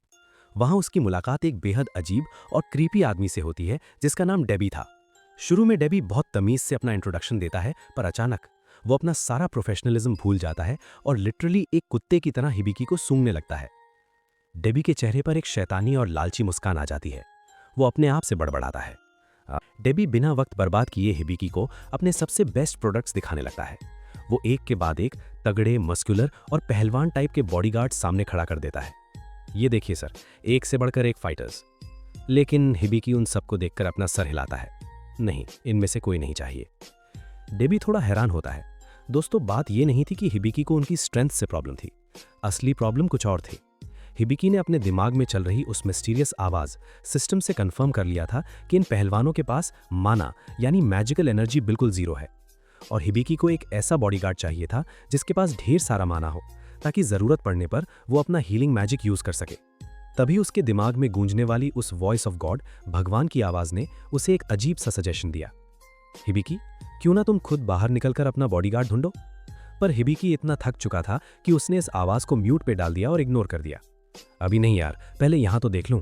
वहां उसकी मुलाकात एक बेहद अजीब और क्रीपी आदमी से होती है जिसका नाम डेबी था। शुरू में डेबी बहुत तमीज से अपना इंट्रोडक्शन देता है, पर अचानक वो अपना सारा प्रोफेशनलिज्म भूल जाता है और लिटरली एक कुत्ते की तरह हिबिकी को सूंघने लगता है। डेबी के चेहरे पर एक शैतानी और लालची मुस्कान आ जाती है। वो अपने आप से बड़बड़ाता है। डेबी बिना वक्त बर्बाद किए हिबिकी को अपने सबसे बेस्ट प्रोडक्ट्स दिखाने लगता है। वो एक के बाद एक तगड़े, मस्कुलर और पहलवान टाइप के बॉडीगार्ड सामने खड़ा कर देता है। ये देखिए सर, एक से बढ़कर एक फाइटर्स। लेकिन हिबिकी उन सबको देखकर अपना सर हिलाता है। नहीं, इनमें से कोई नहीं चाहिए। डेबी थोड़ा हैरान होता है। दोस्तों, बात ये नहीं थी कि हिबिकी को उनकी स्ट्रेंथ से प्रॉब्लम थी। असली प्रॉब्लम कुछ और थी। हिबिकी ने अपने दिमाग में चल रही उस मिस्टीरियस आवाज सिस्टम से कंफर्म कर लिया था कि इन पहलवानों के पास माना यानी मैजिकल एनर्जी बिल्कुल जीरो है और हिबिकी को एक ऐसा बॉडीगार्ड चाहिए था जिसके पास ढेर सारा माना हो, ताकि जरूरत पड़ने पर वो अपना हीलिंग मैजिक यूज कर सके। तभी उसके दिमाग में गूंजने वाली उस वॉइस ऑफ गॉड, भगवान की आवाज ने उसे एक अजीब सा सजेशन दिया। हिबिकी, क्यों ना तुम खुद बाहर निकलकर अपना बॉडीगार्ड ढूंढो। पर हिबिकी इतना थक चुका था कि उसने इस आवाज को म्यूट पे डाल दिया और इग्नोर कर दिया। अभी नहीं यार, पहले यहां तो देख लूं।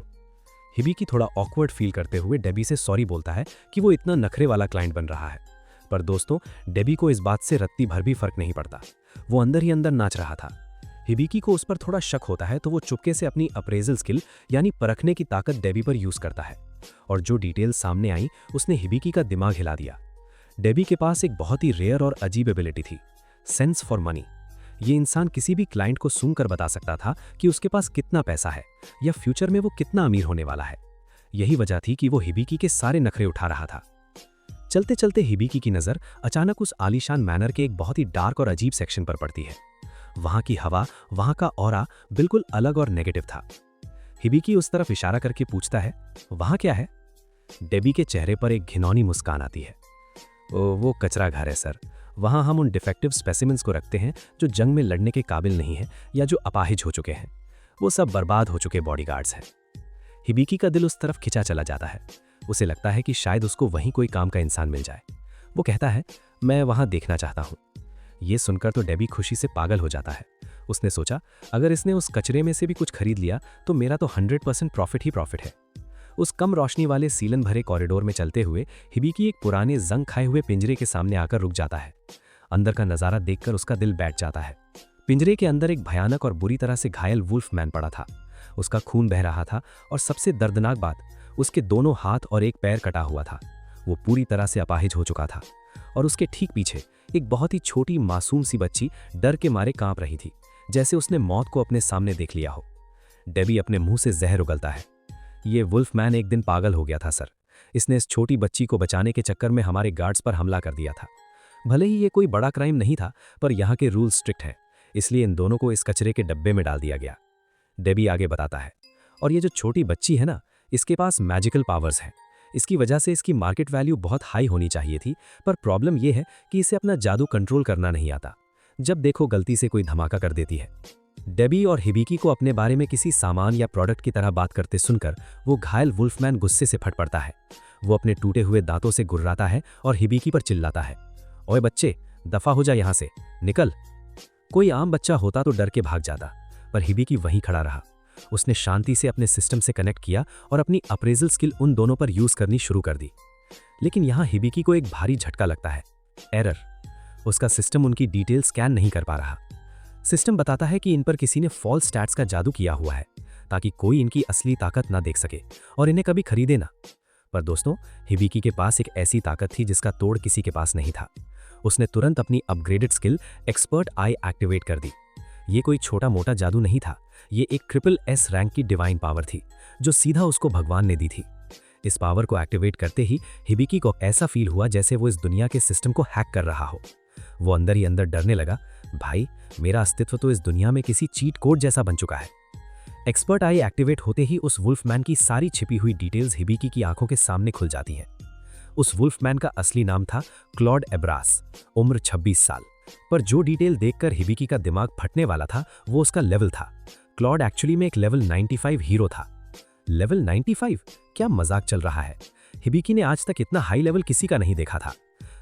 हिबिकी थोड़ा ऑकवर्ड फील करते हुए डेबी से सॉरी बोलता है कि वो इतना नखरे वाला क्लाइंट बन रहा है। पर दोस्तों, डेबी को इस बात से रत्ती भर भी फर्क नहीं पड़ता। वो अंदर ही अंदर नाच रहा था। हिबिकी को उस पर थोड़ा शक होता है तो वो चुपके से अपनी अप्रेजल स्किल यानी परखने की ताकत डेबी पर यूज करता है और जो डिटेल्स सामने आई उसने हिबिकी का दिमाग हिला दिया। डेबी के पास एक बहुत ही रेयर और अजीब एबिलिटी थी, सेंस फॉर मनी। ये इंसान किसी भी क्लाइंट को सूंघकर बता सकता था कि उसके पास कितना पैसा है या फ्यूचर में वो कितना अमीर होने वाला है। यही वजह थी कि वो हिबिकी के सारे नखरे उठा रहा था। चलते चलते हिबिकी की नजर अचानक उस आलीशान मैनर के एक बहुत ही डार्क और अजीब सेक्शन पर पड़ती है। वहां की हवा, वहां का ऑरा बिल्कुल अलग और नेगेटिव था। हिबिकी उस तरफ इशारा करके पूछता है, वहां क्या है? डेबी के चेहरे पर एक घिनौनी मुस्कान आती है। वो कचरा घर है सर। वहां हम उन डिफेक्टिव स्पेसिमेंस को रखते हैं जो जंग में लड़ने के काबिल नहीं है या जो अपाहिज हो चुके हैं। वो सब बर्बाद हो चुके बॉडीगार्ड्स हैं। हिबिकी का दिल उस तरफ खिंचा चला जाता है। उसे लगता है कि शायद उसको वहीं कोई काम का इंसान मिल जाए। वो कहता है, मैं वहां देखना चाहता हूं। ये सुनकर तो डेबी खुशी से पागल हो जाता है। उसने सोचा, अगर इसने उस कचरे में से भी कुछ खरीद लिया तो मेरा तो 100% प्रॉफिट ही प्रॉफिट है। उस कम रोशनी वाले सीलन भरे कॉरिडोर में चलते हुए हिबिकी एक पुराने जंग खाए हुए पिंजरे के सामने आकर रुक जाता है। अंदर का नजारा देखकर उसका दिल बैठ जाता है। पिंजरे के अंदर एक भयानक और बुरी तरह से घायल वुल्फ मैन पड़ा था। उसका खून बह रहा था और सबसे दर्दनाक बात, उसके दोनों हाथ और एक पैर कटा हुआ था। वो पूरी तरह से अपाहिज हो चुका था और उसके ठीक पीछे एक बहुत ही छोटी मासूम सी बच्ची डर के मारे कांप रही थी, जैसे उसने मौत को अपने सामने देख लिया हो। डेबी अपने मुंह से जहर उगलता है। ये वुल्फ मैन एक दिन पागल हो गया था सर। इसने इस छोटी बच्ची को बचाने के चक्कर में हमारे गार्ड्स पर हमला कर दिया था। भले ही ये कोई बड़ा क्राइम नहीं था, पर यहाँ के रूल स्ट्रिक्ट हैं, इसलिए इन दोनों को इस कचरे के डब्बे में डाल दिया गया। डेबी आगे बताता है, और ये जो छोटी बच्ची है ना, इसके पास मैजिकल पावर्स हैं। इसकी वजह से इसकी मार्केट वैल्यू बहुत हाई होनी चाहिए थी, पर प्रॉब्लम यह है कि इसे अपना जादू कंट्रोल करना नहीं आता। जब देखो गलती से कोई धमाका कर देती है। डेबी और हिबिकी को अपने बारे में किसी सामान या प्रोडक्ट की तरह बात करते सुनकर वो घायल वुल्फमैन गुस्से से फट पड़ता है। वो अपने टूटे हुए दांतों से गुर्राता है और हिबिकी पर चिल्लाता है, ओए बच्चे, दफा हो जा यहाँ से, निकल। कोई आम बच्चा होता तो डर के भाग जाता, पर हिबिकी वहीं खड़ा रहा। उसने शांति से अपने सिस्टम से कनेक्ट किया और अपनी अप्रेजल स्किल उन दोनों पर यूज करनी शुरू कर दी। लेकिन यहाँ हिबिकी को एक भारी झटका लगता है, एरर। उसका सिस्टम उनकी डिटेल स्कैन नहीं कर पा रहा। सिस्टम बताता है कि इन पर किसी ने फॉल्स स्टैट्स का जादू किया हुआ है ताकि कोई इनकी असली ताकत ना देख सके और इन्हें कभी खरीदे ना। पर दोस्तों, हिबिकी के पास एक ऐसी ताकत थी जिसका तोड़ किसी के पास नहीं था। उसने तुरंत अपनी अपग्रेडेड स्किल एक्सपर्ट आई एक्टिवेट कर दी। ये कोई छोटा मोटा जादू नहीं था, ये एक SSS रैंक की डिवाइन पावर थी जो सीधा उसको भगवान ने दी थी। इस पावर को एक्टिवेट करते ही हिबिकी को ऐसा फील हुआ जैसे वो इस दुनिया के सिस्टम को हैक कर रहा हो। वो अंदर ही अंदर डरने लगा, भाई मेरा अस्तित्व तो इस दुनिया में किसी चीट कोड जैसा बन चुका है। एक्सपर्ट आई एक्टिवेट होते ही उस वुल्फमैन की सारी छिपी हुई डिटेल्स हिबिकी की आंखों के सामने खुल जाती हैं। उस वुल्फमैन का असली नाम था क्लॉड एब्रास, उम्र 26 साल। पर जो डिटेल देखकर हिबिकी का दिमाग फटने वाला था वो उसका लेवल था। क्लॉड एक्चुअली में एक लेवल 95 हीरो था। लेवल 95? क्या मजाक चल रहा है? हिबिकी ने आज तक इतना हाई लेवल किसी का नहीं देखा था।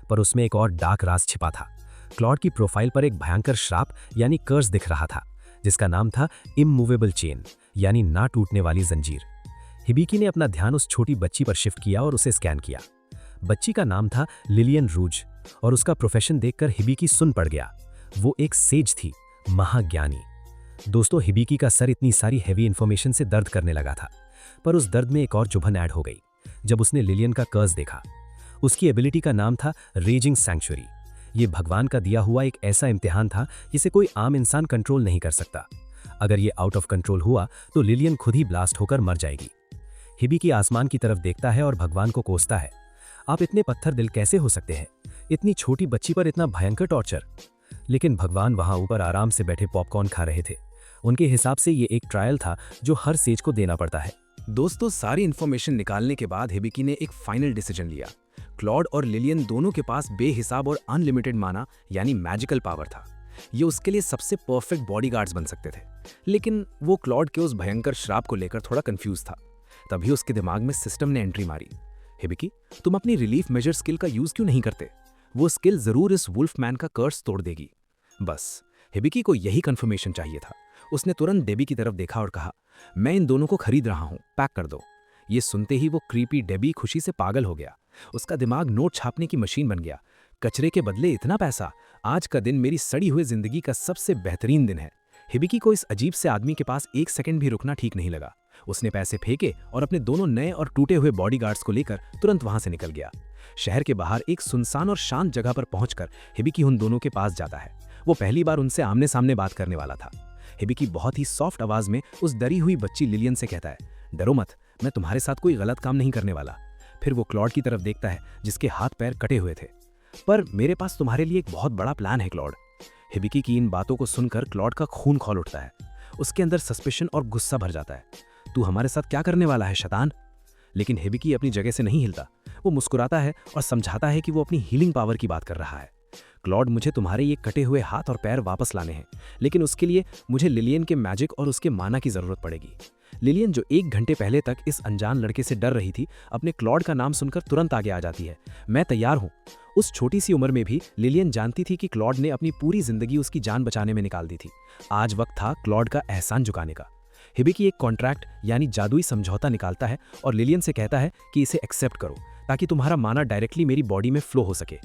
पर उसमें एक और डार्क राज छिपा था। क्लॉड की प्रोफाइल पर एक भयंकर श्राप यानी कर्स दिख रहा था, जिसका नाम था इमूवेबल चेन यानी ना टूटने वाली जंजीर। हिबिकी ने अपना ध्यान उस छोटी बच्ची पर शिफ्ट किया और उसे स्कैन किया। बच्ची का नाम था लिलियन रूज और उसका प्रोफेशन देखकर हिबिकी सुन पड़ गया। वो एक सेज थी, महाज्ञानी। दोस्तों, हिबिकी का सर इतनी सारी हैवी इंफॉर्मेशन से दर्द करने लगा था, पर उस दर्द में एक और चुभन ऐड हो गई जब उसने लिलियन का कर्स देखा। उसकी एबिलिटी का नाम था रेजिंग सैंक्चुरी। ये भगवान का दिया हुआ एक ऐसा इम्तिहान था जिसे कोई आम इंसान कंट्रोल नहीं कर सकता। अगर ये आउट ऑफ कंट्रोल हुआ तो लिलियन खुद ही ब्लास्ट होकर मर जाएगी। हिबिकी आसमान की तरफ देखता है और भगवान को कोसता है, आप इतने पत्थर दिल कैसे हो सकते हैं? इतनी छोटी बच्ची पर इतना भयंकर टॉर्चर। लेकिन भगवान वहां ऊपर आराम से बैठे पॉपकॉर्न खा रहे थे। उनके हिसाब से ये एक ट्रायल था जो हर सेज को देना पड़ता है। दोस्तों, सारी इन्फॉर्मेशन निकालने के बाद हिबिकी ने एक फाइनल डिसीजन लिया। क्लॉड और लिलियन दोनों के पास बेहिसाब और अनलिमिटेड माना यानी मैजिकल पावर था। ये उसके लिए सबसे परफेक्ट बॉडीगार्ड्स बन सकते थे। लेकिन वो क्लॉड के उस भयंकर श्राप को लेकर थोड़ा कंफ्यूज था। तभी उसके दिमाग में सिस्टम ने एंट्री मारी, हिबिकी, तुम अपनी रिलीफ मेजर स्किल का यूज क्यों नहीं करते? वो स्किल जरूर इस वुल्फमैन का कर्स तोड़ देगी। बस हिबिकी को यही कंफर्मेशन चाहिए था। उसने तुरंत डेबी की तरफ देखा और कहा, मैं इन दोनों को खरीद रहा हूं, पैक कर दो। ये सुनते ही वो क्रीपी डेबी खुशी से पागल हो गया। उसका दिमाग नोट छापने की मशीन बन गया। कचरे के बदले इतना पैसा, आज का दिन मेरी सड़ी हुई जिंदगी का सबसे बेहतरीन दिन है। हिबिकी को इस अजीब से आदमी के पास एक सेकंड भी रुकना ठीक नहीं लगा। उसने पैसे फेंके और अपने दोनों नए और टूटे हुए बॉडीगार्ड्स को लेकर तुरंत वहां से निकल गया। शहर के बाहर एक सुनसान और शांत जगह पर पहुंचकर हिबिकी उन दोनों के पास जाता है। वो पहली बार उनसे आमने सामने बात करने वाला था। हिबिकी बहुत ही सॉफ्ट आवाज में उस डरी हुई बच्ची लिलियन से कहता है, डरो मत, मैं तुम्हारे साथ कोई गलत काम नहीं करने वाला। फिर वो क्लॉड की तरफ देखता है जिसके हाथ पैर कटे हुए थे। पर मेरे पास तुम्हारे लिए एक बहुत बड़ा प्लान है क्लॉड। हिबिकी की इन बातों को सुनकर क्लॉड का खून खौल उठता है। उसके अंदर सस्पेशन और गुस्सा भर जाता है। तू हमारे साथ क्या करने वाला है शैतान? लेकिन हिबिकी अपनी जगह से नहीं हिलता। वो मुस्कुराता है और समझाता है कि वो अपनी हीलिंग पावर की बात कर रहा है। क्लॉड, मुझे तुम्हारे ये कटे हुए हाथ और पैर वापस लाने हैं, लेकिन उसके लिए मुझे लिलियन के मैजिक और उसके माना की जरूरत पड़ेगी। लिलियन, जो 1 घंटे पहले तक इस अनजान लड़के से डर रही थी, अपने क्लॉड का नाम सुनकर तुरंत आगे आ जाती है। मैं तैयार हूं। उस छोटी सी उम्र में भी लिलियन जानती थी कि क्लॉड ने अपनी पूरी जिंदगी उसकी जान बचाने में निकाल दी थी। आज वक्त था क्लॉड का एहसान चुकाने का। हिबिकी एक कॉन्ट्रैक्ट यानी जादुई समझौता निकालता है और लिलियन से कहता है कि इसे एक्सेप्ट करो ताकि तुम्हारा माना डायरेक्टली मेरी बॉडी में फ्लो हो सके।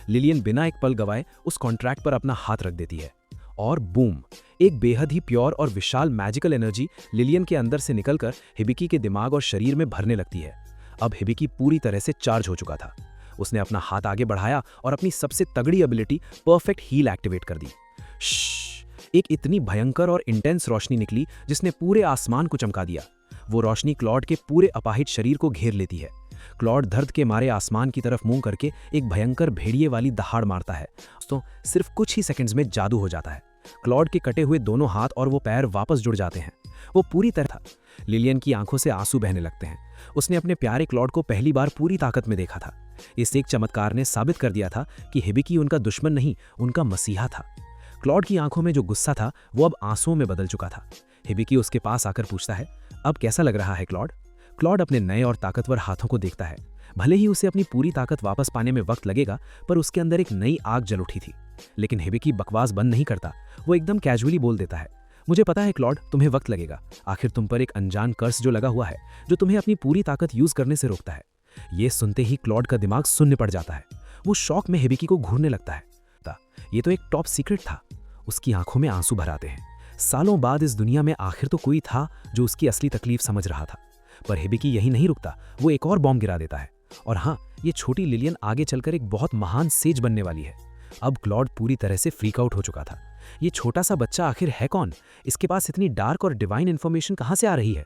लिलियन बिना एक पल गवाए उस कॉन्ट्रैक्ट पर अपना हाथ रख देती है और बूम, एक बेहद ही प्योर और विशाल मैजिकल एनर्जी लिलियन के अंदर से निकलकर हिबिकी के दिमाग और शरीर में भरने लगती है। अब हिबिकी पूरी तरह से चार्ज हो चुका था। उसने अपना हाथ आगे बढ़ाया और अपनी सबसे तगड़ी एबिलिटी परफेक्ट हील एक्टिवेट कर दी। एक इतनी भयंकर और इंटेंस रोशनी निकली जिसने पूरे आसमान को चमका दिया। वो रोशनी क्लॉड के पूरे अपाहिज शरीर को घेर लेती है। क्लॉड दर्द के मारे आसमान की तरफ मुंह करके एक भयंकर भेड़िए वाली दहाड़ मारता है। तो सिर्फ कुछ ही सेकंड्स में जादू हो जाता है। क्लॉड के कटे हुए दोनों हाथ और वो पैर वापस जुड़ जाते हैं। वो पूरी तरह था। लिलियन की आंखों से आंसू बहने लगते हैं। उसने अपने प्यारे क्लॉड को पहली बार पूरी ताकत में देखा था। इस एक चमत्कार ने साबित कर दिया था कि हिबिकी उनका दुश्मन नहीं, उनका मसीहा था। क्लॉड की आंखों में जो गुस्सा था वो अब आंसुओं में बदल चुका था। हिबिकी उसके पास आकर पूछता है, अब कैसा लग रहा है क्लॉड? क्लॉड अपने नए और ताकतवर हाथों को देखता है। भले ही उसे अपनी पूरी ताकत वापस पाने में वक्त लगेगा, पर उसके अंदर एक नई आग जल उठी थी। लेकिन हिबिकी बकवास बंद नहीं करता। वो एकदम कैजुअली बोल देता है, मुझे पता है क्लॉड, तुम्हें वक्त लगेगा। आखिर तुम पर एक अनजान कर्स जो लगा हुआ है, जो तुम्हें अपनी पूरी ताकत यूज करने से रोकता है। ये सुनते ही क्लॉड का दिमाग शून्य पड़ जाता है। वो शौक में हिबिकी को घूरने लगता है। ये तो एक टॉप सीक्रेट था। उसकी आंखों में आंसू भर आते हैं। सालों बाद इस दुनिया में आखिर तो कोई था जो उसकी असली तकलीफ समझ रहा था। पर हिबिकी यही नहीं रुकता, वो एक और बॉम्ब गिरा देता है। और हाँ, ये छोटी लिलियन आगे चलकर एक बहुत महान सेज बनने वाली है। अब क्लॉड पूरी तरह से फ्रीक आउट हो चुका था। ये छोटा सा बच्चा आखिर है कौन? इसके पास इतनी डार्क और डिवाइन इन्फॉर्मेशन कहाँ से आ रही है?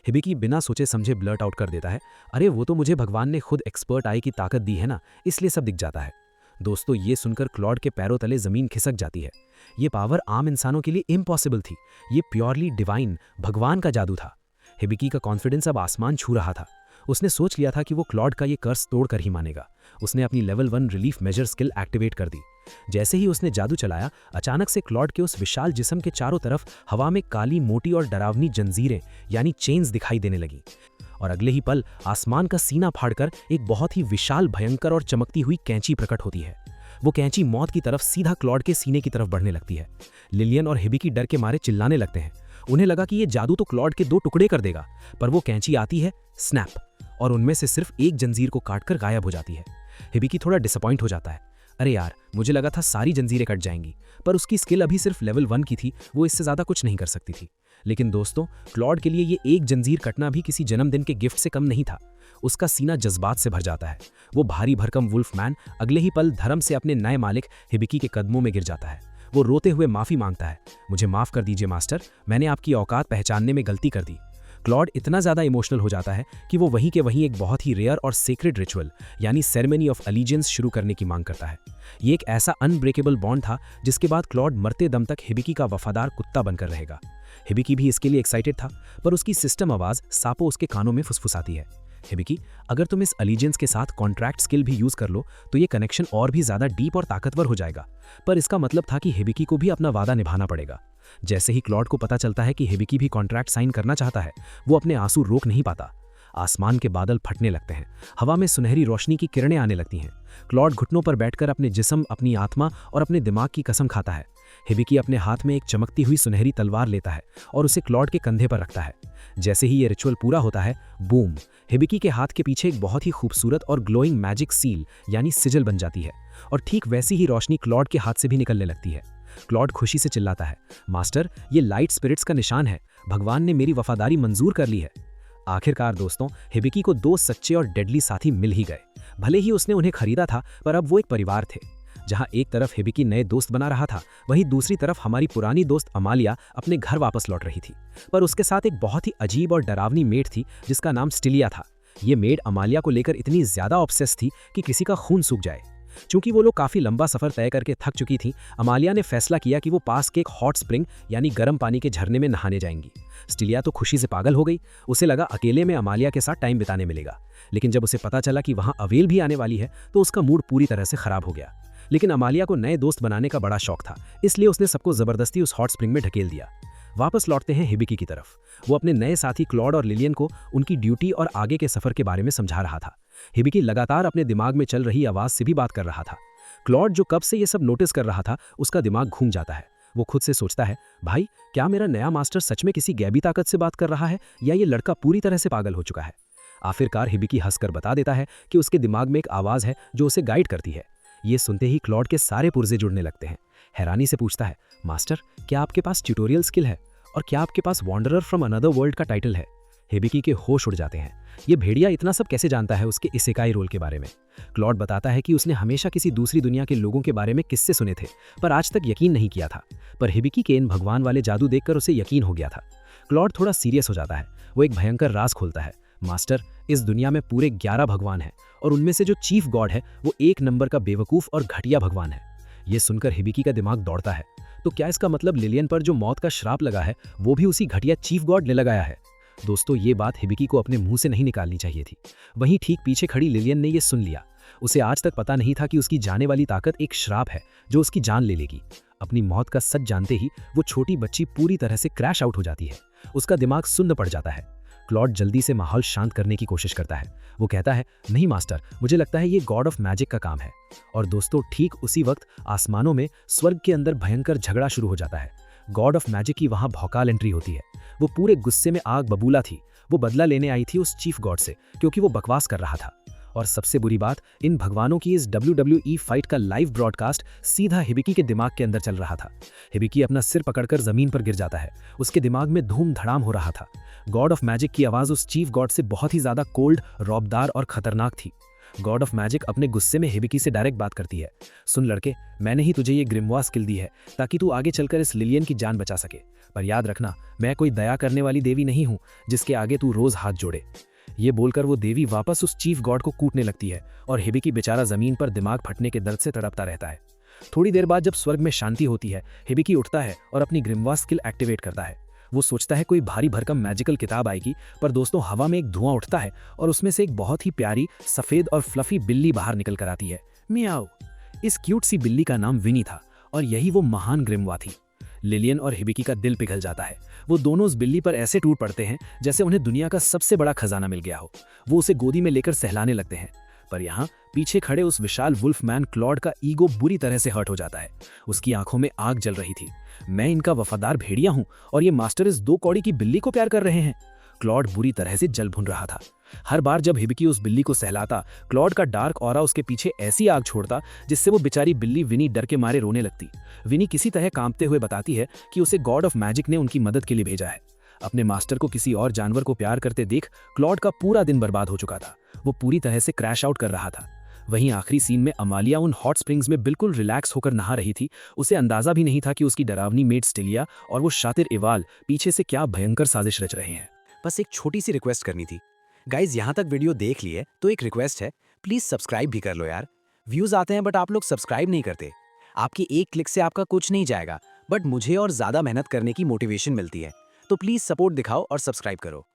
हिबिकी बिना सोचे समझे ब्लर्ट आउट कर देता है, अरे वो तो मुझे भगवान ने खुद एक्सपर्ट आई की ताकत दी है ना, इसलिए सब दिख जाता है। दोस्तों, ये सुनकर क्लॉड के पैरों तले जमीन खिसक जाती है। ये पावर आम इंसानों के लिए इम्पॉसिबल थी। ये प्योरली डिवाइन, भगवान का जादू था। हिबिकी का कॉन्फिडेंस अब आसमान छू रहा था। उसने सोच लिया था कि वो क्लॉड का ये कर्स तोड़कर ही मानेगा। उसने अपनी level 1 relief major skill activate कर दी। जैसे ही उसने जादू चलाया, अचानक से क्लॉड के उस विशाल जिस्म के चारों तरफ हवा में काली, मोटी और डरावनी जंजीरें यानी चेन्स दिखाई देने लगी। और अगले ही पल आसमान का सीना फाड़कर एक बहुत ही विशाल, भयंकर और चमकती हुई कैंची प्रकट होती है। वो कैंची मौत की तरफ सीधा क्लॉड के सीने की तरफ बढ़ने लगती है। लिलियन और हिबिकी डर के मारे चिल्लाने लगते हैं। उन्हें लगा कि ये जादू तो क्लॉड के 2 टुकड़े कर देगा, पर वो कैंची आती है, स्नैप, और उनमें से सिर्फ एक जंजीर को काटकर गायब हो जाती है। हिबिकी थोड़ा डिसअपॉइंट हो जाता है। अरे यार, मुझे लगा था सारी जंजीरें कट जाएंगी, पर उसकी स्किल अभी सिर्फ लेवल 1 की थी, वो इससे ज्यादा कुछ नहीं कर सकती थी। लेकिन दोस्तों, क्लॉड के लिए ये एक जंजीर कटना भी किसी जन्मदिन के गिफ्ट से कम नहीं था। उसका सीना जज्बात से भर जाता है। वो भारी भरकम वुल्फ मैन अगले ही पल धर्म से अपने नए मालिक हिबिकी के कदमों में गिर जाता है। वो रोते हुए माफी मांगता है, मुझे माफ कर दीजिए मास्टर, मैंने आपकी औकात पहचानने में गलती कर दी। क्लॉड इतना ज्यादा इमोशनल हो जाता है कि वो वहीं के वहीं एक बहुत ही रेयर और सेक्रेड रिचुअल यानी सेरेमनी ऑफ अलीजियंस शुरू करने की मांग करता है। ये एक ऐसा अनब्रेकेबल बॉन्ड था जिसके बाद क्लॉड मरते दम तक हिबिकी का वफादार कुत्ता बनकर रहेगा। हिबिकी भी इसके लिए एक्साइटेड था, पर उसकी सिस्टम आवाज सापो उसके कानों में फुसफुसाती है। हिबिकी, अगर तुम इस अलीजियंस के साथ कॉन्ट्रैक्ट स्किल भी यूज कर लो तो ये कनेक्शन और भी ज्यादा डीप और ताकतवर हो जाएगा। पर इसका मतलब था कि हिबिकी को भी अपना वादा निभाना पड़ेगा। जैसे ही क्लॉड को पता चलता है कि हिबिकी भी कॉन्ट्रैक्ट साइन करना चाहता है, वो अपने आंसू रोक नहीं पाता। आसमान के बादल फटने लगते हैं, हवा में सुनहरी रोशनी की किरणें आने लगती हैं। क्लॉड घुटनों पर बैठकर अपने जिस्म, अपनी आत्मा और अपने दिमाग की कसम खाता है। हिबिकी अपने हाथ में एक चमकती हुई सुनहरी तलवार लेता है और उसे क्लॉड के कंधे पर रखता है। जैसे ही ये रिचुअल पूरा होता है, बूम, हिबिकी के हाथ के पीछे एक बहुत ही खूबसूरत और ग्लोइंग मैजिक सील यानी सिजल बन जाती है, और ठीक वैसी ही रोशनी क्लॉड के हाथ से भी निकलने लगती है। क्लॉड खुशी से चिल्लाता है, मास्टर, ये लाइट स्पिरिट्स का निशान है, भगवान ने मेरी वफादारी मंजूर कर ली है। आखिरकार दोस्तों, हिबिकी को 2 सच्चे और डेडली साथी मिल ही गए। भले ही उसने उन्हें खरीदा था, पर अब वो एक परिवार थे। जहां एक तरफ हिबिकी नए दोस्त बना रहा था, वहीं दूसरी तरफ हमारी पुरानी दोस्त अमालिया अपने घर वापस लौट रही थी। पर उसके साथ एक बहुत ही अजीब और डरावनी मेड थी जिसका नाम स्टिलिया था। ये मेड अमालिया को लेकर इतनी ज्यादा ऑब्सेस थी कि किसी का खून सूख जाए। चूंकि वो लोग काफी लंबा सफर तय करके थक चुकी थी, अमालिया ने फैसला किया कि वो पास के एक हॉट स्प्रिंग यानी गर्म पानी के झरने में नहाने जाएंगी। स्टिलिया तो खुशी से पागल हो गई। उसे लगा अकेले में अमालिया के साथ टाइम बिताने मिलेगा, लेकिन जब उसे पता चला कि वहां अवेल भी आने वाली है तो उसका मूड पूरी तरह से खराब हो गया। लेकिन अमालिया को नए दोस्त बनाने का बड़ा शौक था, इसलिए उसने सबको जबरदस्ती उस हॉट स्प्रिंग में ढकेल दिया। वापस लौटते हैं हिबिकी की तरफ। वो अपने नए साथी क्लॉड और लिलियन को उनकी ड्यूटी और आगे के सफर के बारे में समझा रहा था। हिबिकी लगातार अपने दिमाग में चल रही आवाज से भी बात कर रहा था। क्लॉड, जो कब से ये सब नोटिस कर रहा था, उसका दिमाग घूम जाता है। वो खुद से सोचता है, भाई, क्या मेरा नया मास्टर सच में किसी गैबी ताकत से बात कर रहा है, या ये लड़का पूरी तरह से पागल हो चुका है? आखिरकार हिबिकी हंसकर बता देता है कि उसके दिमाग में एक आवाज है जो उसे गाइड करती है। ये सुनते ही क्लॉड के सारे पुर्जे जुड़ने लगते हैं। हैरानी से पूछता है, मास्टर, क्या आपके पास ट्यूटोरियल स्किल है, और क्या आपके पास वॉन्डरर फ्रॉम अनदर वर्ल्ड का टाइटल है? हिबिकी के होश उड़ जाते हैं। ये भेड़िया इतना सब कैसे जानता है उसके इसेकाई रोल के बारे में? क्लॉड बताता है कि उसने हमेशा किसी दूसरी दुनिया के लोगों के बारे में किस्से सुने थे, पर आज तक यकीन नहीं किया था। पर हिबिकी के इन भगवान वाले जादू देखकर उसे यकीन हो गया था। क्लॉड थोड़ा सीरियस हो जाता है। वो एक भयंकर राज खोलता है, मास्टर, इस दुनिया में पूरे 11 भगवान हैं, और उनमें से जो चीफ गॉड है वो 1 नंबर का बेवकूफ और घटिया भगवान है। ये सुनकर हिबिकी का दिमाग दौड़ता है। तो क्या इसका मतलब लिलियन पर जो मौत का श्राप लगा है वो भी उसी घटिया चीफ गॉड ने लगाया है? दोस्तों, ये बात हिबिकी को अपने मुंह से नहीं निकालनी चाहिए थी। वहीं ठीक पीछे खड़ी लिलियन ने ये सुन लिया। उसे आज तक पता नहीं था कि उसकी जाने वाली ताकत एक श्राप है जो उसकी जान ले लेगी। अपनी मौत का सच जानते ही वो छोटी बच्ची पूरी तरह से क्रैश आउट हो जाती है। उसका दिमाग सुन्न पड़ जाता है। क्लॉड जल्दी से माहौल शांत करने की कोशिश करता है। वो कहता है, नहीं मास्टर, मुझे लगता है ये गॉड ऑफ मैजिक का काम है। और दोस्तों, ठीक उसी वक्त आसमानों में स्वर्ग के अंदर भयंकर झगड़ा शुरू हो जाता है। गॉड ऑफ मैजिक की वहां भौकाल एंट्री होती है। वो पूरे गुस्से में आग बबूला थी। वो बदला लेने आई थी उस चीफ गॉड से, क्योंकि वो बकवास कर रहा था। और सबसे बुरी बात, इन भगवानों की इस WWE फाइट का लाइव ब्रॉडकास्ट सीधा हिबिकी के दिमाग के अंदर चल रहा था। हिबिकी अपना सिर पकड़कर जमीन पर गिर जाता है। उसके दिमाग में धूम धड़ाम हो रहा था। गॉड ऑफ मैजिक की आवाज उस चीफ गॉड से बहुत ही ज्यादा कोल्ड, रौबदार और खतरनाक थी। गॉड ऑफ मैजिक अपने गुस्से में हिबिकी से डायरेक्ट बात करती है, सुन लड़के, मैंने ही तुझे ये ग्रिमवा स्किल दी है ताकि तू आगे चलकर इस लिलियन की जान बचा सके। पर याद रखना, मैं कोई दया करने वाली देवी नहीं हूं जिसके आगे तू रोज हाथ जोड़े। ये बोलकर वो देवी वापस उस चीफ गॉड को कूटने लगती है और हिबिकी बेचारा जमीन पर दिमाग फटने के दर्द से तड़पता रहता है। थोड़ी देर बाद जब स्वर्ग में शांति होती है, हिबिकी उठता है और अपनी ग्रिमवा स्किल एक्टिवेट करता है। वो सोचता है कोई भारी भरकम मैजिकल किताब आएगी, पर दोस्तों हवा में एक धुआं उठता है और उसमें से एक बहुत ही प्यारी सफेद और फ्लफी बिल्ली बाहर निकल कर आती है। मियाओ। इस क्यूट सी बिल्ली का नाम विनी था और यही वो महान ग्रिमवा थी। लिलियन और हिबिकी का दिल पिघल जाता है। वो दोनों उस बिल्ली पर ऐसे टूट पड़ते हैं जैसे उन्हें दुनिया का सबसे बड़ा खजाना मिल गया हो। वो उसे गोदी में लेकर सहलाने लगते हैं। पर यहाँ पीछे खड़े उस विशाल वुल्फ मैन क्लॉड का ईगो बुरी तरह से हर्ट हो जाता है। उसकी आंखों में आग जल रही थी। मैं इनका वफादार भेड़िया हूं और ये मास्टर इस 2 कौड़ी की बिल्ली को प्यार कर रहे हैं। क्लॉड बुरी तरह से जल भुन रहा था। हर बार जब हिबिकी उस बिल्ली को सहलाता, क्लॉड का डार्क ऑरा उसके पीछे ऐसी आग छोड़ता जिससे वो बेचारी बिल्ली विनी डर के मारे रोने लगती। विनी किसी तरह कांपते हुए बताती है कि उसे गॉड ऑफ मैजिक ने उनकी मदद के लिए भेजा है। अपने मास्टर को किसी और जानवर को प्यार करते देख क्लॉड का पूरा दिन बर्बाद हो चुका था। वो पूरी तरह से क्रैश आउट कर रहा था। वहीं आखिरी सीन में अमालिया उन हॉट स्प्रिंग्स में बिल्कुल रिलैक्स होकर नहा रही थी। उसे अंदाजा भी नहीं था कि उसकी डरावनी मेड स्टिलिया और वो शातिर इवाल पीछे से क्या भयंकर साजिश रच रहे हैं। बस एक छोटी सी रिक्वेस्ट करनी थी। गाइज, यहाँ तक वीडियो देख लिए तो एक रिक्वेस्ट है, प्लीज सब्सक्राइब भी कर लो यार। व्यूज आते हैं बट आप लोग सब्सक्राइब नहीं करते। आपकी एक क्लिक से आपका कुछ नहीं जाएगा, बट मुझे और ज्यादा मेहनत करने की मोटिवेशन मिलती है। तो प्लीज सपोर्ट दिखाओ और सब्सक्राइब करो।